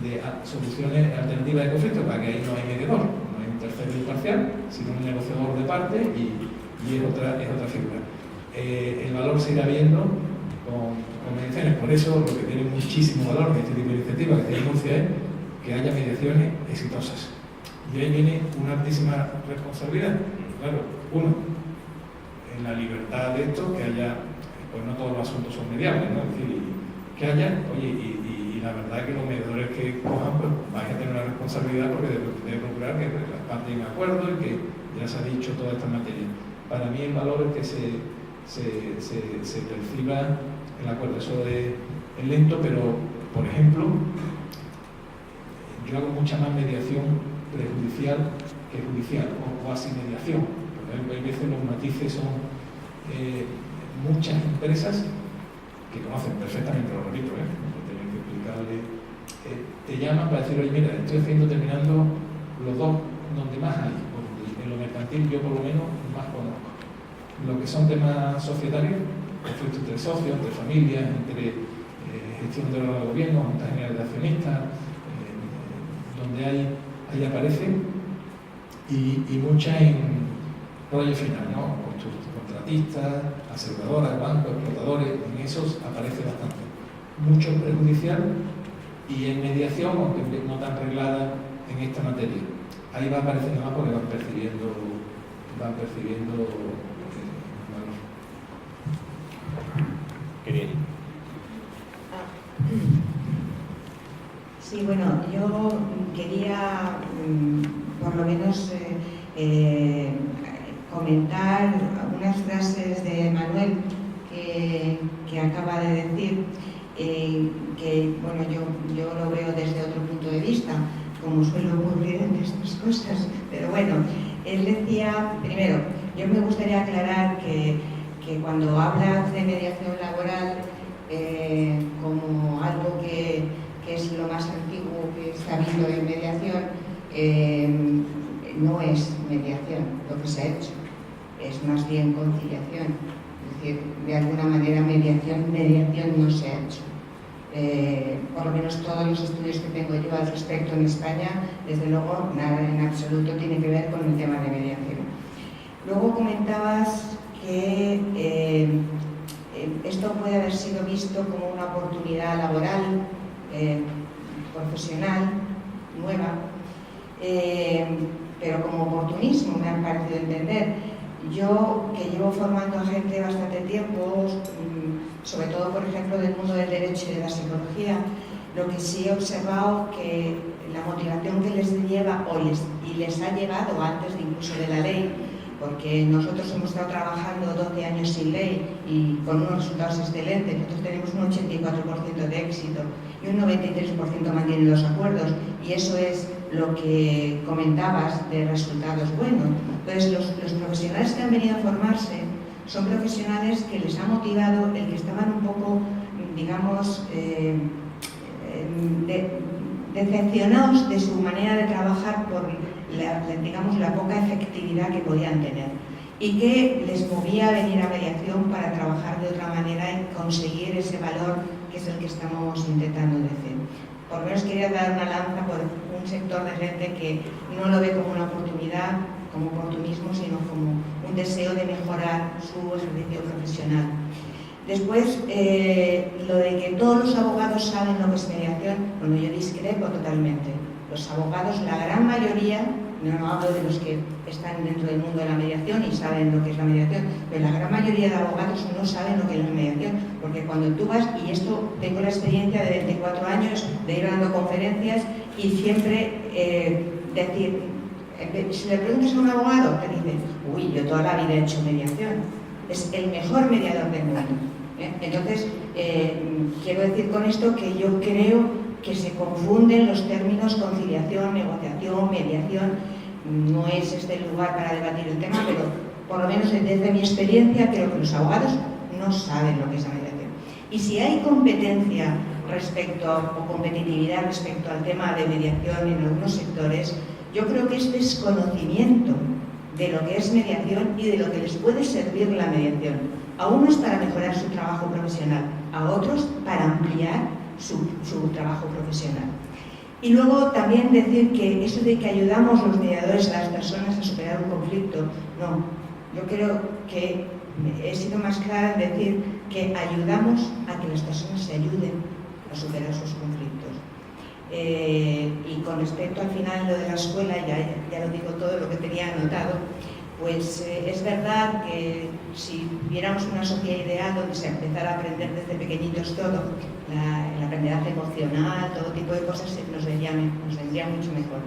de soluciones alternativas de conflicto, para que ahí no hay mediador, no hay un tercero imparcial, sino un negociador de parte y es otra figura. El valor se irá viendo con mediaciones, por eso lo que tiene muchísimo valor en este tipo de iniciativa que tiene Murcia es que haya mediaciones exitosas. Y ahí viene una altísima responsabilidad. Claro, uno, en la libertad de esto, que haya, pues no todos los asuntos son mediables, ¿no? Es decir, que haya, oye, y la verdad es que los mediadores que cojan, pues vais a tener una responsabilidad porque debe procurar que las partes lleguen a acuerdo y que ya se ha dicho toda esta materia. Para mí el valor es que se perciba el acuerdo. Eso es lento, pero, por ejemplo, yo hago mucha más mediación prejudicial que judicial, o cuasi mediación, porque hay veces los matices son muchas empresas que conocen perfectamente, lo repito, no tienen que explicarle, te llaman para decir, oye, mira, estoy terminando los dos donde más hay, porque en lo mercantil yo por lo menos más conozco. Lo que son temas societarios, conflictos entre socios, entre familias, entre gestión de órganos de gobierno, juntas generales de accionistas, donde ahí aparecen, y muchas en rollo final, ¿no? Contratistas, aseguradoras, bancos, explotadores, en esos aparece bastante. Mucho en prejudicial y en mediación, aunque no tan arreglada en esta materia. Ahí va apareciendo más porque van percibiendo valor. Quería ir. Sí, bueno, yo quería por lo menos comentar algunas frases de Manuel que acaba de decir, que bueno, yo lo veo desde otro punto de vista, como suele ocurrir en estas cosas, pero bueno, él decía, primero, yo me gustaría aclarar que cuando hablas de mediación laboral como algo que es lo más antiguo que se ha habido en mediación, no es mediación lo que se ha hecho, es más bien conciliación. Es decir, de alguna manera mediación no se ha hecho. Por lo menos todos los estudios que tengo yo al respecto en España, desde luego nada en absoluto tiene que ver con el tema de mediación. Luego comentabas que esto puede haber sido visto como una oportunidad laboral, profesional, nueva, pero como oportunismo me ha parecido entender. Yo, que llevo formando a gente bastante tiempo, sobre todo, por ejemplo, del mundo del derecho y de la psicología, lo que sí he observado que la motivación que les lleva y les ha llevado antes de incluso de la ley, porque nosotros hemos estado trabajando 12 años sin ley y con unos resultados excelentes. Nosotros tenemos un 84% de éxito y un 93% mantiene los acuerdos, y eso es lo que comentabas de resultados buenos. Entonces, los profesionales que han venido a formarse son profesionales que les ha motivado el que estaban un poco, digamos, decepcionados de su manera de trabajar por la poca efectividad que podían tener, y que les movía a venir a mediación para trabajar de otra manera y conseguir ese valor que es el que estamos intentando decir. Por lo menos quería dar una lanza por un sector de gente que no lo ve como una oportunidad, como oportunismo, sino como un deseo de mejorar su ejercicio profesional. Después, lo de que todos los abogados saben lo que es mediación, bueno, yo discrepo totalmente. Los abogados, la gran mayoría, no hablo de los que están dentro del mundo de la mediación y saben lo que es la mediación, pero la gran mayoría de abogados no saben lo que es la mediación, porque cuando tú vas, y esto tengo la experiencia de 24 años de ir dando conferencias y siempre decir, si le preguntas a un abogado, te dice, uy, yo toda la vida he hecho mediación, es el mejor mediador del mundo. Entonces, quiero decir con esto que yo creo que se confunden los términos conciliación, negociación, mediación. No es este el lugar para debatir el tema, pero por lo menos desde mi experiencia creo que los abogados no saben lo que es la mediación. Y si hay competencia o competitividad respecto al tema de mediación en algunos sectores, yo creo que es desconocimiento de lo que es mediación y de lo que les puede servir la mediación. A unos para mejorar su trabajo profesional, a otros para ampliar su trabajo profesional. Y luego también decir que eso de que ayudamos los mediadores a las personas a superar un conflicto, no. Yo creo que he sido más clara en decir que ayudamos a que las personas se ayuden a superar sus conflictos. Y con respecto al final lo de la escuela, ya lo digo todo lo que tenía anotado, pues es verdad que si viéramos una sociedad ideal donde se empezara a aprender desde pequeñitos todo, el aprendizaje emocional, todo tipo de cosas, nos vendría mucho mejor.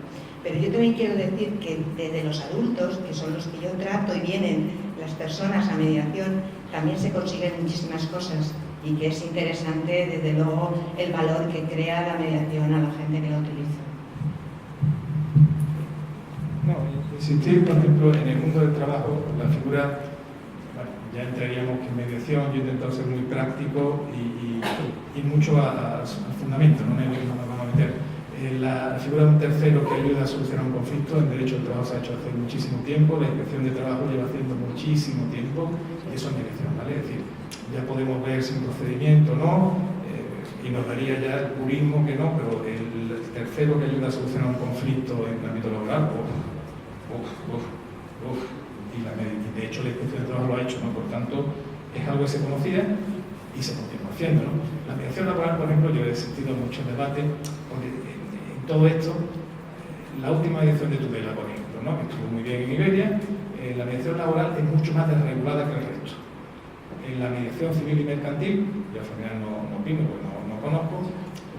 Pero yo también quiero decir que desde los adultos, que son los que yo trato y vienen las personas a mediación, también se consiguen muchísimas cosas y que es interesante, desde luego, el valor que crea la mediación a la gente que la utiliza. No, insistir, por ejemplo, en el mundo del trabajo, la figura, bueno, ya entraríamos que en mediación, yo he intentado ser muy práctico y mucho al fundamento, no nos vamos a meter. La figura de un tercero que ayuda a solucionar un conflicto, en derecho del trabajo se ha hecho hace muchísimo tiempo, la inspección de trabajo lleva haciendo muchísimo tiempo, y eso es mediación, ¿vale? Es decir, ya podemos ver si un procedimiento o no, y nos daría ya el purismo que no, pero el tercero que ayuda a solucionar un conflicto en el ámbito laboral, y de hecho la inspección de trabajo lo ha hecho, ¿no? Por tanto, es algo que se conocía y se continúa haciendo, ¿no? La mediación laboral, por ejemplo, yo he sentido muchos debates, porque en todo esto, la última mediación de Tudela, por ejemplo, ¿no? Que estuvo muy bien en Iberia, la mediación laboral es mucho más desregulada que el resto. En la mediación civil y mercantil, yo al final no opino, porque no conozco,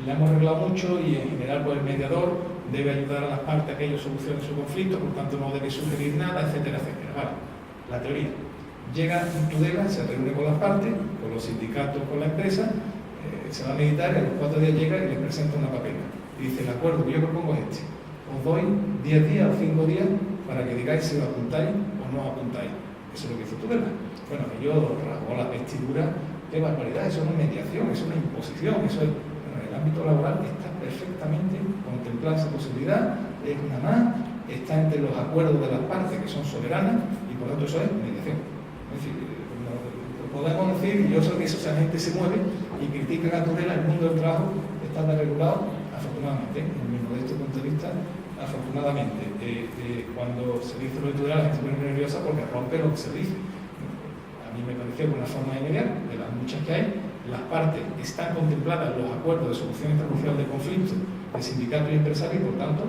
la hemos arreglado mucho y en general pues, el mediador debe ayudar a las partes a que ellos solucionen su conflicto, por tanto no debe sugerir nada, etcétera, etcétera. Vale, la teoría. Llega Tudela, se reúne con las partes, con los sindicatos, con la empresa, se va a meditar y a los 4 días llega y les presenta una papelera. Y dice, el acuerdo que yo propongo es este. Os doy 10 días o 5 días para que digáis si os apuntáis o no apuntáis. Eso es lo que hizo Tudela. Bueno, que yo rasgó la vestidura, qué barbaridad, eso no es mediación, eso es una imposición, eso es... Bueno, en el ámbito laboral está perfectamente contemplada esa posibilidad, es una más, está entre los acuerdos de las partes que son soberanas y por lo tanto eso es mediación. Es decir, podemos decir, yo sé que esa gente se mueve y critica a Tudela, el mundo del trabajo está desregulado, afortunadamente, en mi modesto punto de vista, afortunadamente. Cuando se dice lo de Tudela, la gente se pone nerviosa porque rompe lo que se dice. A mí me pareció una forma de mediar, de las muchas que hay, las partes están contempladas en los acuerdos de solución extrajudicial de conflictos de sindicatos y empresarios y por tanto,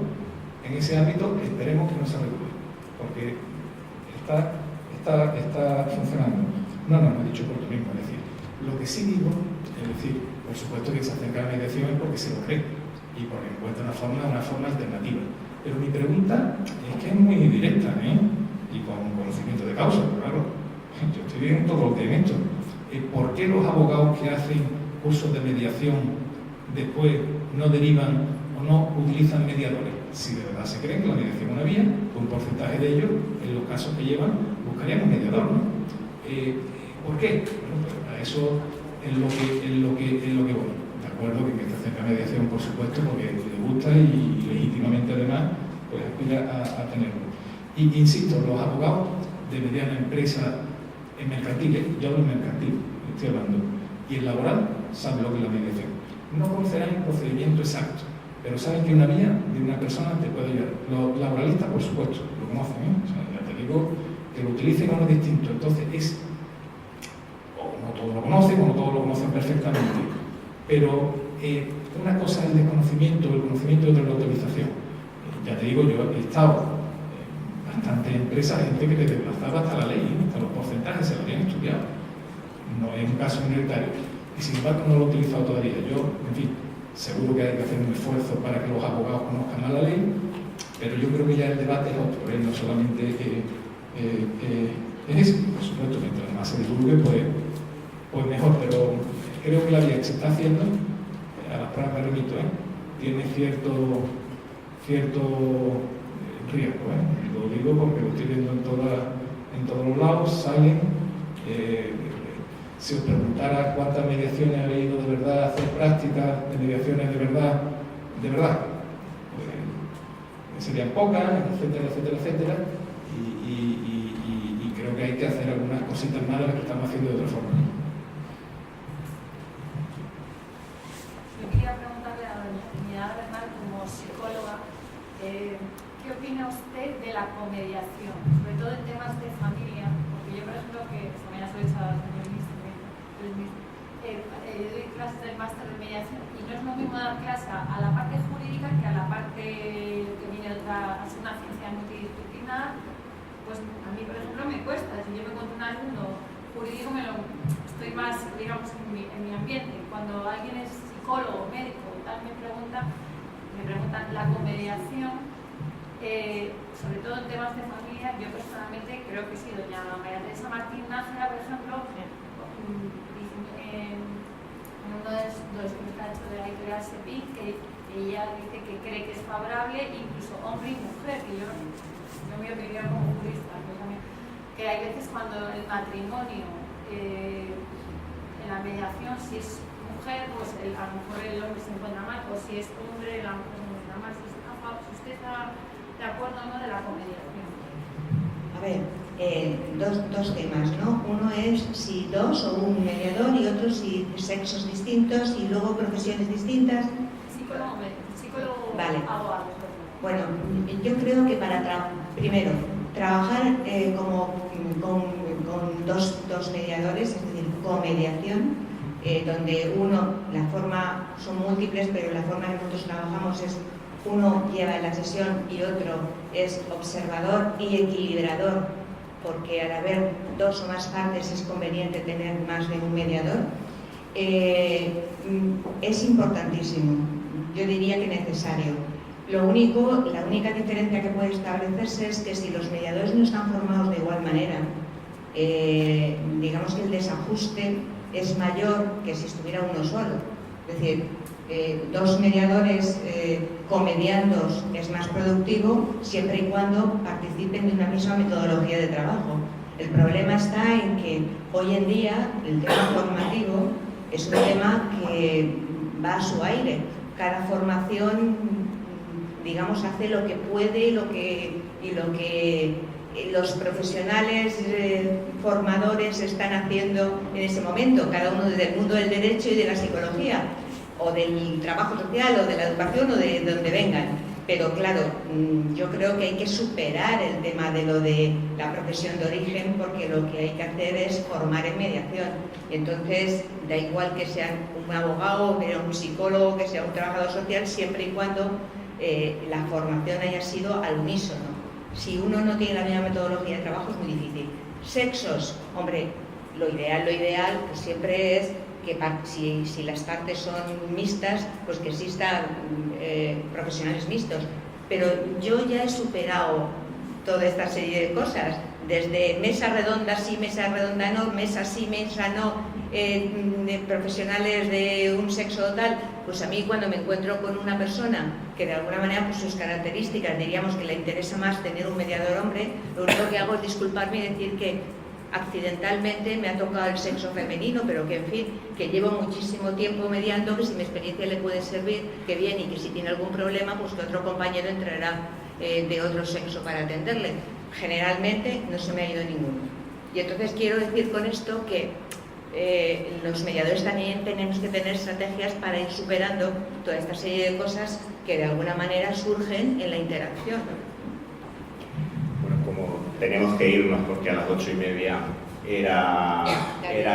en ese ámbito esperemos que no se regule, porque está funcionando. No he dicho oportunismo, es decir, lo que sí digo, es decir, por supuesto que se acerca a la mediación es porque se lo cree y porque encuentra una forma alternativa. Pero mi pregunta es que es muy directa, y con conocimiento de causa, claro. Yo estoy viendo todo lo que en esto. ¿Por qué los abogados que hacen cursos de mediación después no derivan o no utilizan mediadores? Si de verdad se creen que la mediación es una vía, un porcentaje de ellos, en los casos que llevan, buscarían un mediador, ¿no? ¿Por qué? Bueno, pues a eso es lo que voy. De acuerdo que está cerca de mediación, por supuesto, porque le gusta y legítimamente además pues aspira a tenerlo. Y insisto, los abogados de mediana empresa en mercantiles, yo hablo en mercantil, estoy hablando, y en laboral saben lo que es la mediación. No conocerán el procedimiento exacto, pero saben que una vía de una persona te puede ayudar. Los laboralistas, por supuesto, lo conocen, O sea, ya te digo que lo utilicen o no es distinto. Entonces o no todos lo conocen, o no todos lo conocen perfectamente, pero una cosa es el desconocimiento, el conocimiento y otra es la autorización. ya te digo, yo he estado en bastantes empresas, gente que te desplazaba hasta la ley, ¿no? Hasta los porcentajes se lo habían estudiado. No es un caso minoritario. Y sin embargo no lo he utilizado todavía. Yo, en fin, seguro que hay que hacer un esfuerzo para que los abogados conozcan más la ley, pero yo creo que ya el debate es otro, no solamente es eso, por supuesto, mientras más se divulgue, pues mejor, pero creo que la vía que se está haciendo, a las pruebas me remito, tiene cierto riesgo, lo digo porque lo estoy viendo en todos los lados, salen. Si os preguntara cuántas mediaciones habéis ido de verdad a hacer prácticas de mediaciones de verdad, pues serían pocas, etcétera, y creo que hay que hacer algunas cositas más de las que estamos haciendo de otra forma. Yo quería preguntarle a doña Trinidad Bernal, como psicóloga, ¿qué opina usted de la comediación, sobre todo en temas de familia? Porque yo, por ejemplo, que también soy esa señor ministro, doy clases del máster de mediación y no es lo mismo dar clase a la parte jurídica que a la parte que viene a ser una ciencia multidisciplinar. Pues a mí, por ejemplo, me cuesta. Si yo me encuentro un alumno jurídico, estoy más, digamos, en mi ambiente. Cuando alguien es psicólogo, médico y tal, me preguntan la comediación, sobre todo en temas de familia. Yo personalmente creo que sí, doña María Teresa Martín Nájera, por ejemplo, en uno de los que está hecho de la editorial SEPI, que ella dice que cree que es favorable, incluso hombre y mujer, que yo mi opinión como jurista, que hay veces cuando el matrimonio, en la mediación, si es mujer, pues a lo mejor el hombre se encuentra mal, o si es hombre, la mujer se encuentra mal. Si usted está de acuerdo o no de la comediación. A ver, dos temas, ¿no? Uno es si dos o un mediador y otro si sexos distintos y luego profesiones distintas. Psicólogo, vale. Abogado. Bueno, yo creo que para primero trabajar con dos mediadores, es decir, comediación, donde la forma son múltiples, pero la forma que nosotros trabajamos es uno lleva la sesión y otro es observador y equilibrador, porque al haber dos o más partes es conveniente tener más de un mediador. Es importantísimo, yo diría que necesario. La única diferencia que puede establecerse es que si los mediadores no están formados de igual manera, digamos que el desajuste es mayor que si estuviera uno solo. Es decir, dos mediadores comediando es más productivo siempre y cuando participen de una misma metodología de trabajo. El problema está en que hoy en día el tema formativo es un tema que va a su aire. Cada formación, digamos, hace lo que puede y lo que los profesionales formadores están haciendo en ese momento, cada uno desde el mundo del derecho y de la psicología, o del trabajo social, o de la educación, o de donde vengan. Pero claro, yo creo que hay que superar el tema de la profesión de origen, porque lo que hay que hacer es formar en mediación. Y entonces, da igual que sea un abogado, que sea un psicólogo, que sea un trabajador social, siempre y cuando la formación haya sido al unísono. Si uno no tiene la misma metodología de trabajo es muy difícil. Sexos, hombre, lo ideal pues siempre es que si las partes son mixtas, pues que existan profesionales mixtos. Pero yo ya he superado toda esta serie de cosas, desde mesa redonda sí, mesa redonda no, mesa sí, mesa no, de profesionales de un sexo tal. Pues a mí, cuando me encuentro con una persona que de alguna manera por sus características diríamos que le interesa más tener un mediador hombre, lo único que hago es disculparme y decir que accidentalmente me ha tocado el sexo femenino, pero que en fin, que llevo muchísimo tiempo mediando, que si mi experiencia le puede servir, que bien, y que si tiene algún problema, pues que otro compañero entrará de otro sexo para atenderle. Generalmente no se me ha ido ninguno. Y entonces quiero decir con esto que los mediadores también tenemos que tener estrategias para ir superando toda esta serie de cosas que de alguna manera surgen en la interacción. Bueno, como tenemos que irnos porque a las 8:30 era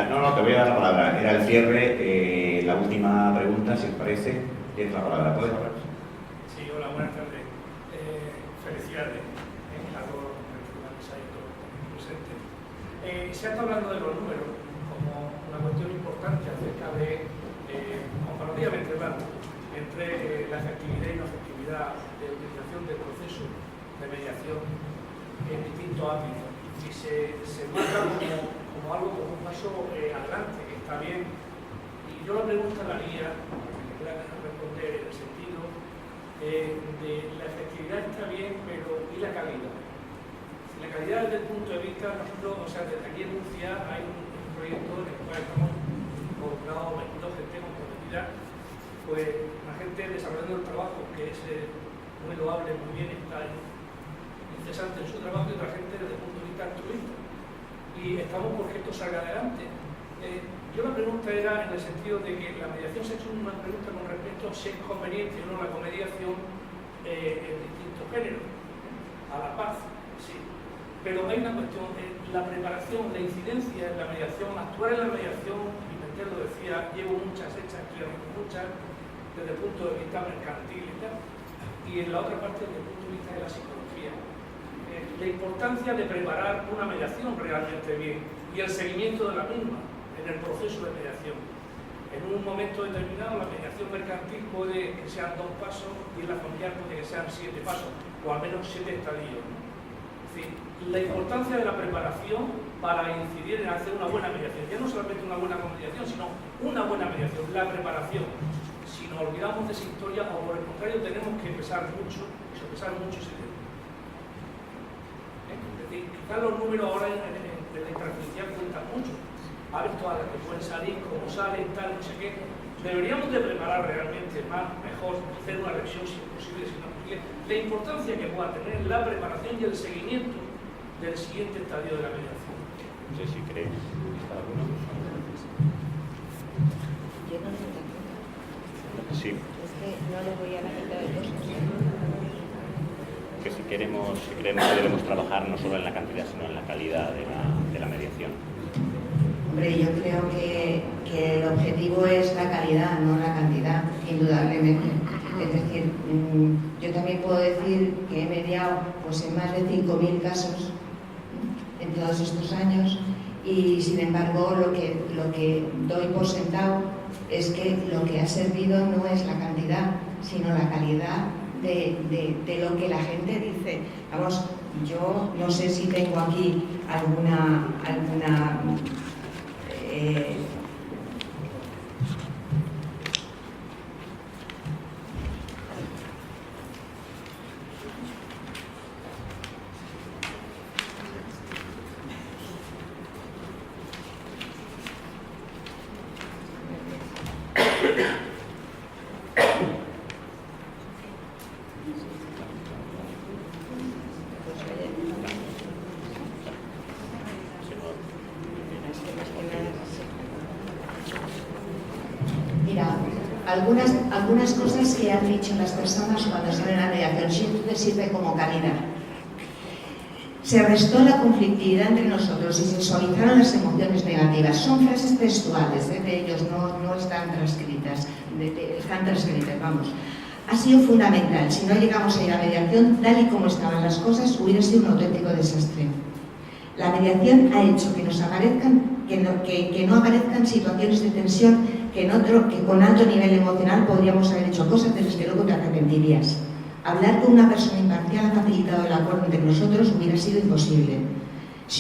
no, te voy a dar la palabra, era el cierre, la última pregunta, si os parece, tienes la palabra, ¿puedes hablar? Sí, hola, buenas tardes. se está hablando de los números como una cuestión importante acerca de comparativamente hablando entre la efectividad y la efectividad de utilización del proceso de mediación en distintos ámbitos. Y se marca como algo, como un paso adelante, que está bien. Y yo la pregunta la haría, que pueda responder en el sentido de la efectividad está bien, pero ¿y la calidad? La calidad desde el punto de vista, nosotros, o sea, desde aquí en Murcia hay un proyecto en el cual estamos involucrados gente comprometida, pues la gente desarrollando el trabajo, que es muy loable, muy bien, está incesante en su trabajo, y otra gente desde el punto de vista altruista. Y estamos porque esto salga adelante. Yo la pregunta era en el sentido de que la mediación se ha hecho una pregunta con respecto a si es conveniente o no la mediación en distintos géneros, a la paz, sí. Pero hay una cuestión, la preparación, la incidencia en la mediación, actuar en la mediación, Pimentel lo decía, llevo muchas hechas, muchas, desde el punto de vista mercantil y tal, y en la otra parte desde el punto de vista de la psicología. La importancia de preparar una mediación realmente bien y el seguimiento de la misma en el proceso de mediación. En un momento determinado la mediación mercantil puede que sean 2 pasos y en la familiar puede que sean 7 pasos, o al menos 7 estadios, ¿no? Es decir, la importancia de la preparación para incidir en hacer una buena mediación, ya no solamente una buena mediación, sino una buena mediación, la preparación. Si nos olvidamos de esa historia, o por el contrario tenemos que pesar mucho ese tema. Es decir, quizás los números ahora en la intrajudicial cuentan mucho. A ver todas las que pueden salir, cómo salen, tal, no sé qué. Deberíamos de preparar realmente más, mejor, hacer una revisión si es posible, si no es posible, la importancia que pueda tener la preparación y el seguimiento del siguiente estadio de la mediación. No sé si crees. ¿Está alguno? Yo no sé. Sí. Es que no le voy a la mitad de cosas. Que si queremos debemos trabajar no solo en la cantidad, sino en la calidad de la mediación. Hombre, yo creo que el objetivo es la calidad, no la cantidad, indudablemente. Es decir, yo también puedo decir que he mediado pues, en más de 5.000 casos en todos estos años y, sin embargo, lo que doy por sentado es que lo que ha servido no es la cantidad, sino la calidad de lo que la gente dice. Vamos, yo no sé si tengo aquí alguna algunas cosas que han dicho las personas cuando salen a la mediación siempre sirve como calidad. Se restó la conflictividad entre nosotros y se suavizaron las emociones negativas. Son frases textuales de ellos, no están transcritas, están transcritas, vamos. Ha sido fundamental. Si no llegamos a ir a mediación, tal y como estaban las cosas, hubiera sido un auténtico desastre. La mediación ha hecho que no aparezcan situaciones de tensión que con alto nivel emocional podríamos haber hecho cosas de las que luego te arrepentirías. Hablar con una persona imparcial ha facilitado el acuerdo entre nosotros, hubiera sido imposible. Ha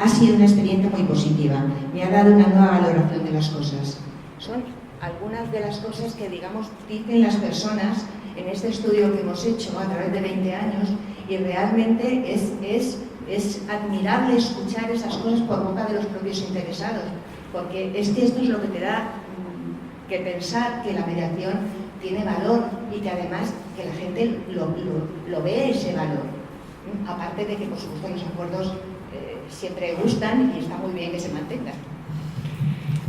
sido una experiencia muy positiva, me ha dado una nueva valoración de las cosas. Son algunas de las cosas que, digamos, dicen las personas en este estudio que hemos hecho a través de 20 años y realmente es admirable escuchar esas cosas por boca de los propios interesados, porque es que esto es lo que te da que pensar que la mediación tiene valor y que además que la gente lo ve ese valor. Aparte de que, por supuesto, los acuerdos siempre gustan y está muy bien que se mantengan.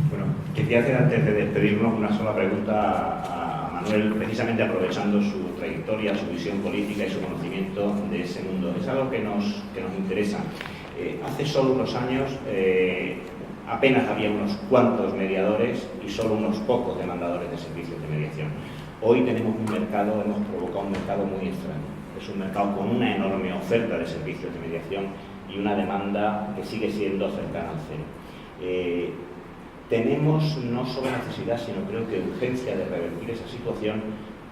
Bueno, quería hacer antes de despedirnos una sola pregunta a Manuel, precisamente aprovechando su trayectoria, su visión política y su conocimiento de ese mundo. Es algo que nos interesa. Hace solo unos años apenas había unos cuantos mediadores y solo unos pocos demandadores de servicios de mediación. Hoy tenemos un mercado, hemos provocado un mercado muy extraño. Es un mercado con una enorme oferta de servicios de mediación y una demanda que sigue siendo cercana al cero. Tenemos no solo necesidad, sino creo que urgencia de revertir esa situación,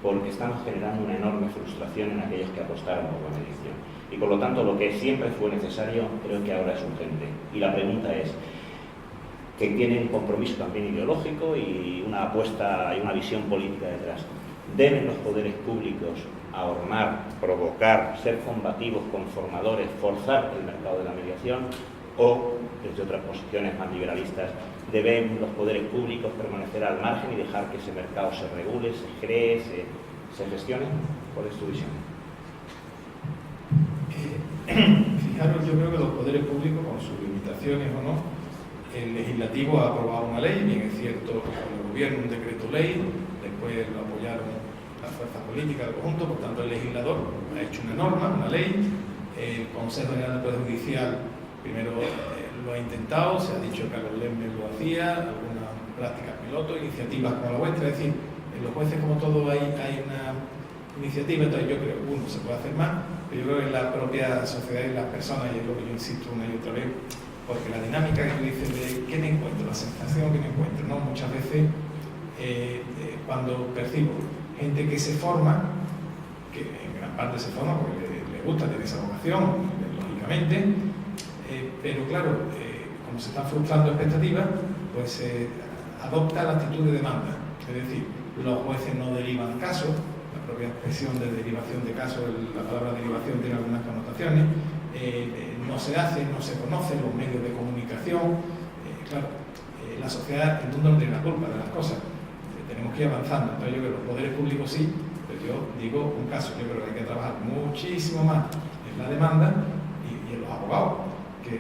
porque estamos generando una enorme frustración en aquellos que apostaron por la mediación. Y por lo tanto, lo que siempre fue necesario, creo que ahora es urgente. Y la pregunta es, que tiene un compromiso también ideológico y una apuesta y una visión política detrás. ¿Deben los poderes públicos ahormar, provocar, ser combativos, conformadores, forzar el mercado de la mediación? ¿O, desde otras posiciones más liberalistas, deben los poderes públicos permanecer al margen y dejar que ese mercado se regule, se cree, se gestione? ¿Cuál es tu visión? Fijaros, yo creo que los poderes públicos, con sus limitaciones o no, el legislativo ha aprobado una ley, bien es cierto, el gobierno un decreto ley, después lo apoyaron las fuerzas políticas del conjunto, por tanto el legislador ha hecho una norma, una ley, el Consejo General del Poder Judicial primero lo ha intentado, se ha dicho que Carlos Lemmer lo hacía, algunas prácticas piloto, iniciativas como la vuestra, es decir, en los jueces como todo hay una iniciativa, entonces yo creo que uno se puede hacer más, pero yo creo que en la propia sociedad y las personas, y es lo que yo insisto una y otra vez, porque la dinámica que tú dices de qué me encuentro, la sensación que me encuentro, ¿no? Muchas veces cuando percibo gente que se forma, que en gran parte se forma porque le gusta, tiene esa vocación, lógicamente, pero claro, como se están frustrando expectativas, pues adopta la actitud de demanda, es decir, los jueces no derivan casos, la propia expresión de derivación de casos, la palabra derivación tiene algunas connotaciones, no se hace, no se conoce, los medios de comunicación, claro, la sociedad, el mundo no tiene la culpa de las cosas, tenemos que ir avanzando, entonces yo creo que los poderes públicos sí, pero yo digo un caso, yo creo que hay que trabajar muchísimo más en la demanda y en los abogados, que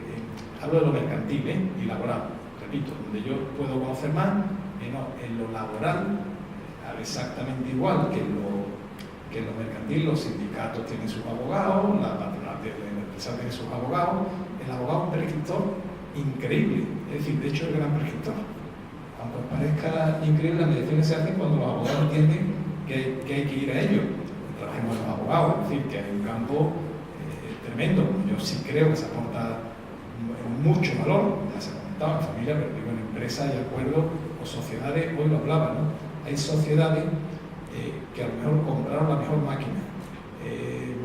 hablo de lo mercantil y laboral, repito, donde yo puedo conocer más, en lo laboral, exactamente igual que en lo mercantil, los sindicatos tienen sus abogados, la patronal de la empresa tiene sus abogados, el abogado es un prescriptor increíble, es decir, de hecho es el gran prescriptor. Aunque os parezca increíble, las mediaciones se hacen cuando los abogados entienden que hay que ir a ellos. Trabajemos los abogados, es decir, que hay un campo tremendo. Yo sí creo que se aporta mucho valor, ya se ha comentado en familia, pero digo en empresas y acuerdos o sociedades, hoy lo hablaba, ¿no? Hay sociedades que a lo mejor compraron la mejor máquina,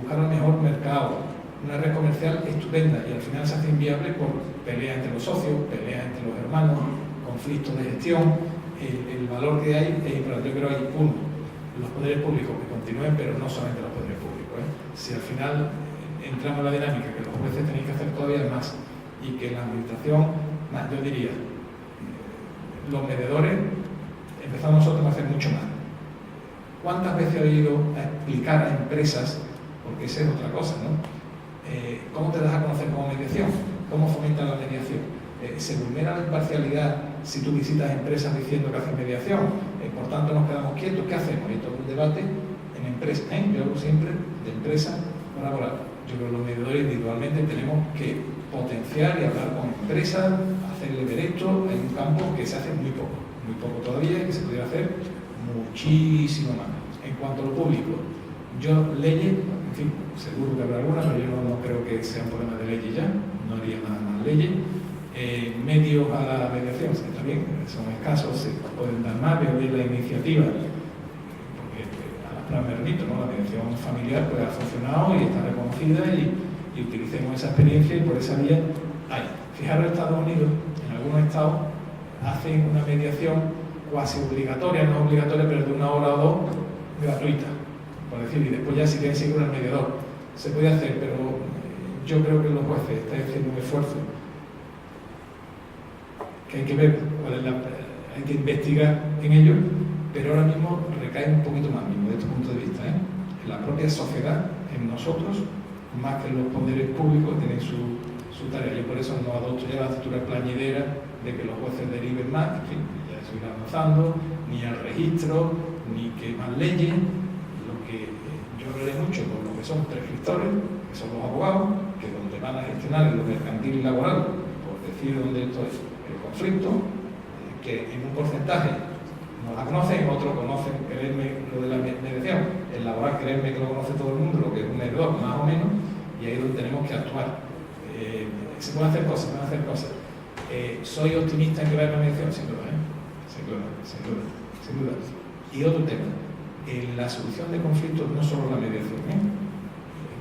buscaron el mejor mercado, una red comercial estupenda y al final se hace inviable por peleas entre los socios, peleas entre los hermanos, conflictos de gestión, el valor que hay es importante. Yo creo que hay los poderes públicos que continúen, pero no solamente los poderes públicos. Si al final entramos en la dinámica que los jueces tenéis que hacer todavía más y que la administración, más yo diría, los mediadores empezamos nosotros a hacer mucho más. ¿Cuántas veces he oído a explicar a empresas, porque esa es otra cosa, ¿no? ¿Cómo te das a conocer como mediación? ¿Cómo fomentan la mediación? Se vulnera la imparcialidad si tú visitas empresas diciendo que hacen mediación, por tanto nos quedamos quietos, ¿qué hacemos? Y todo un debate en empresas, yo hablo siempre de empresas laborales. Yo creo que los mediadores individualmente tenemos que potenciar y hablar con empresas, hacerle ver esto, hay un campo que se hace muy poco todavía y que se pudiera hacer muchísimo más. En cuanto a lo público, yo leyes, en fin, seguro que habrá alguna, pero yo no creo que sea un problema de leyes ya, no haría nada más leyes. Medios a la mediación, también son escasos, se pueden dar más, veo bien la iniciativa, porque a las pruebas me remito, ¿no? La mediación familiar pues ha funcionado y está reconocida y utilicemos esa experiencia y por esa vía hay. Fijaros, Estados Unidos, en algunos estados, hacen una mediación cuasi obligatoria, no obligatoria, pero de 1 hora o 2, gratuita, por decir, y después ya si quieren seguir al mediador. Se puede hacer, pero yo creo que los jueces están haciendo un esfuerzo que hay que ver, hay que investigar en ello, pero ahora mismo recae un poquito más mismo desde este punto de vista, en la propia sociedad, en nosotros, más que en los poderes públicos, tienen su tarea. Yo por eso no adopto ya la actitud plañidera de que los jueces deriven más, en fin, ya eso irá avanzando, ni al registro, ni que más leyes. Lo que yo hablaré mucho con lo que son prescriptores, que son los abogados, que donde van a gestionar en lo mercantil y laboral, por decir dónde esto es el conflicto, que en un porcentaje no la conocen, en otro conocen, creerme, lo de la mediación, el laboral creerme que lo conoce todo el mundo, lo que es un error más o menos, y ahí es donde tenemos que actuar. Se pueden hacer cosas, ¿soy optimista en que va a haber una mediación? Sin duda, sin duda. Y otro tema, en la solución de conflictos no solo la mediación,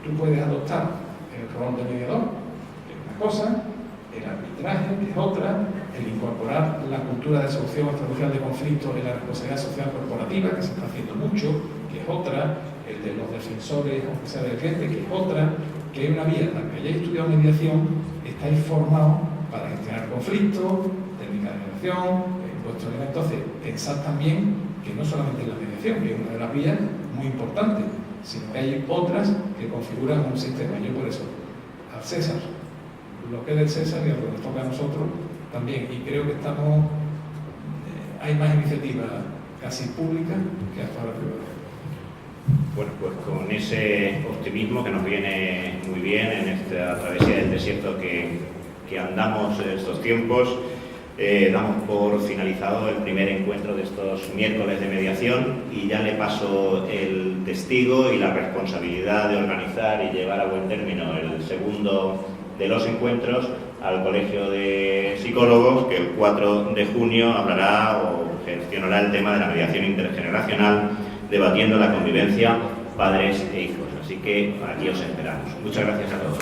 tú puedes adoptar el rol de mediador, que es una cosa, el arbitraje, que es otra, el incorporar la cultura de solución estratégica de conflictos en la responsabilidad social corporativa, que se está haciendo mucho, que es otra, el de los defensores, aunque sea del cliente, que es otra, que hay una vía, la que hayáis estudiado mediación, estáis formados para gestionar conflictos, técnica de mediación, vuestro nivel. Entonces, pensad también que no solamente en la mediación, que es una de las vías muy importantes, sino que hay otras que configuran un sistema. Yo por eso, al César, lo que es del César y a lo que nos toca a nosotros también. Y creo que estamos, hay más iniciativas casi públicas que hasta ahora privadas. Bueno, pues con ese optimismo que nos viene muy bien en esta travesía del desierto que andamos en estos tiempos, damos por finalizado el primer encuentro de estos miércoles de mediación y ya le paso el testigo y la responsabilidad de organizar y llevar a buen término el segundo de los encuentros al Colegio de Psicólogos, que el 4 de junio hablará o gestionará el tema de la mediación intergeneracional, debatiendo la convivencia padres e hijos. Así que aquí os esperamos. Muchas gracias a todos.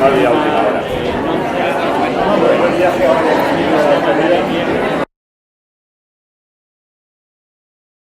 No había última hora. No, pero el viaje ahora ya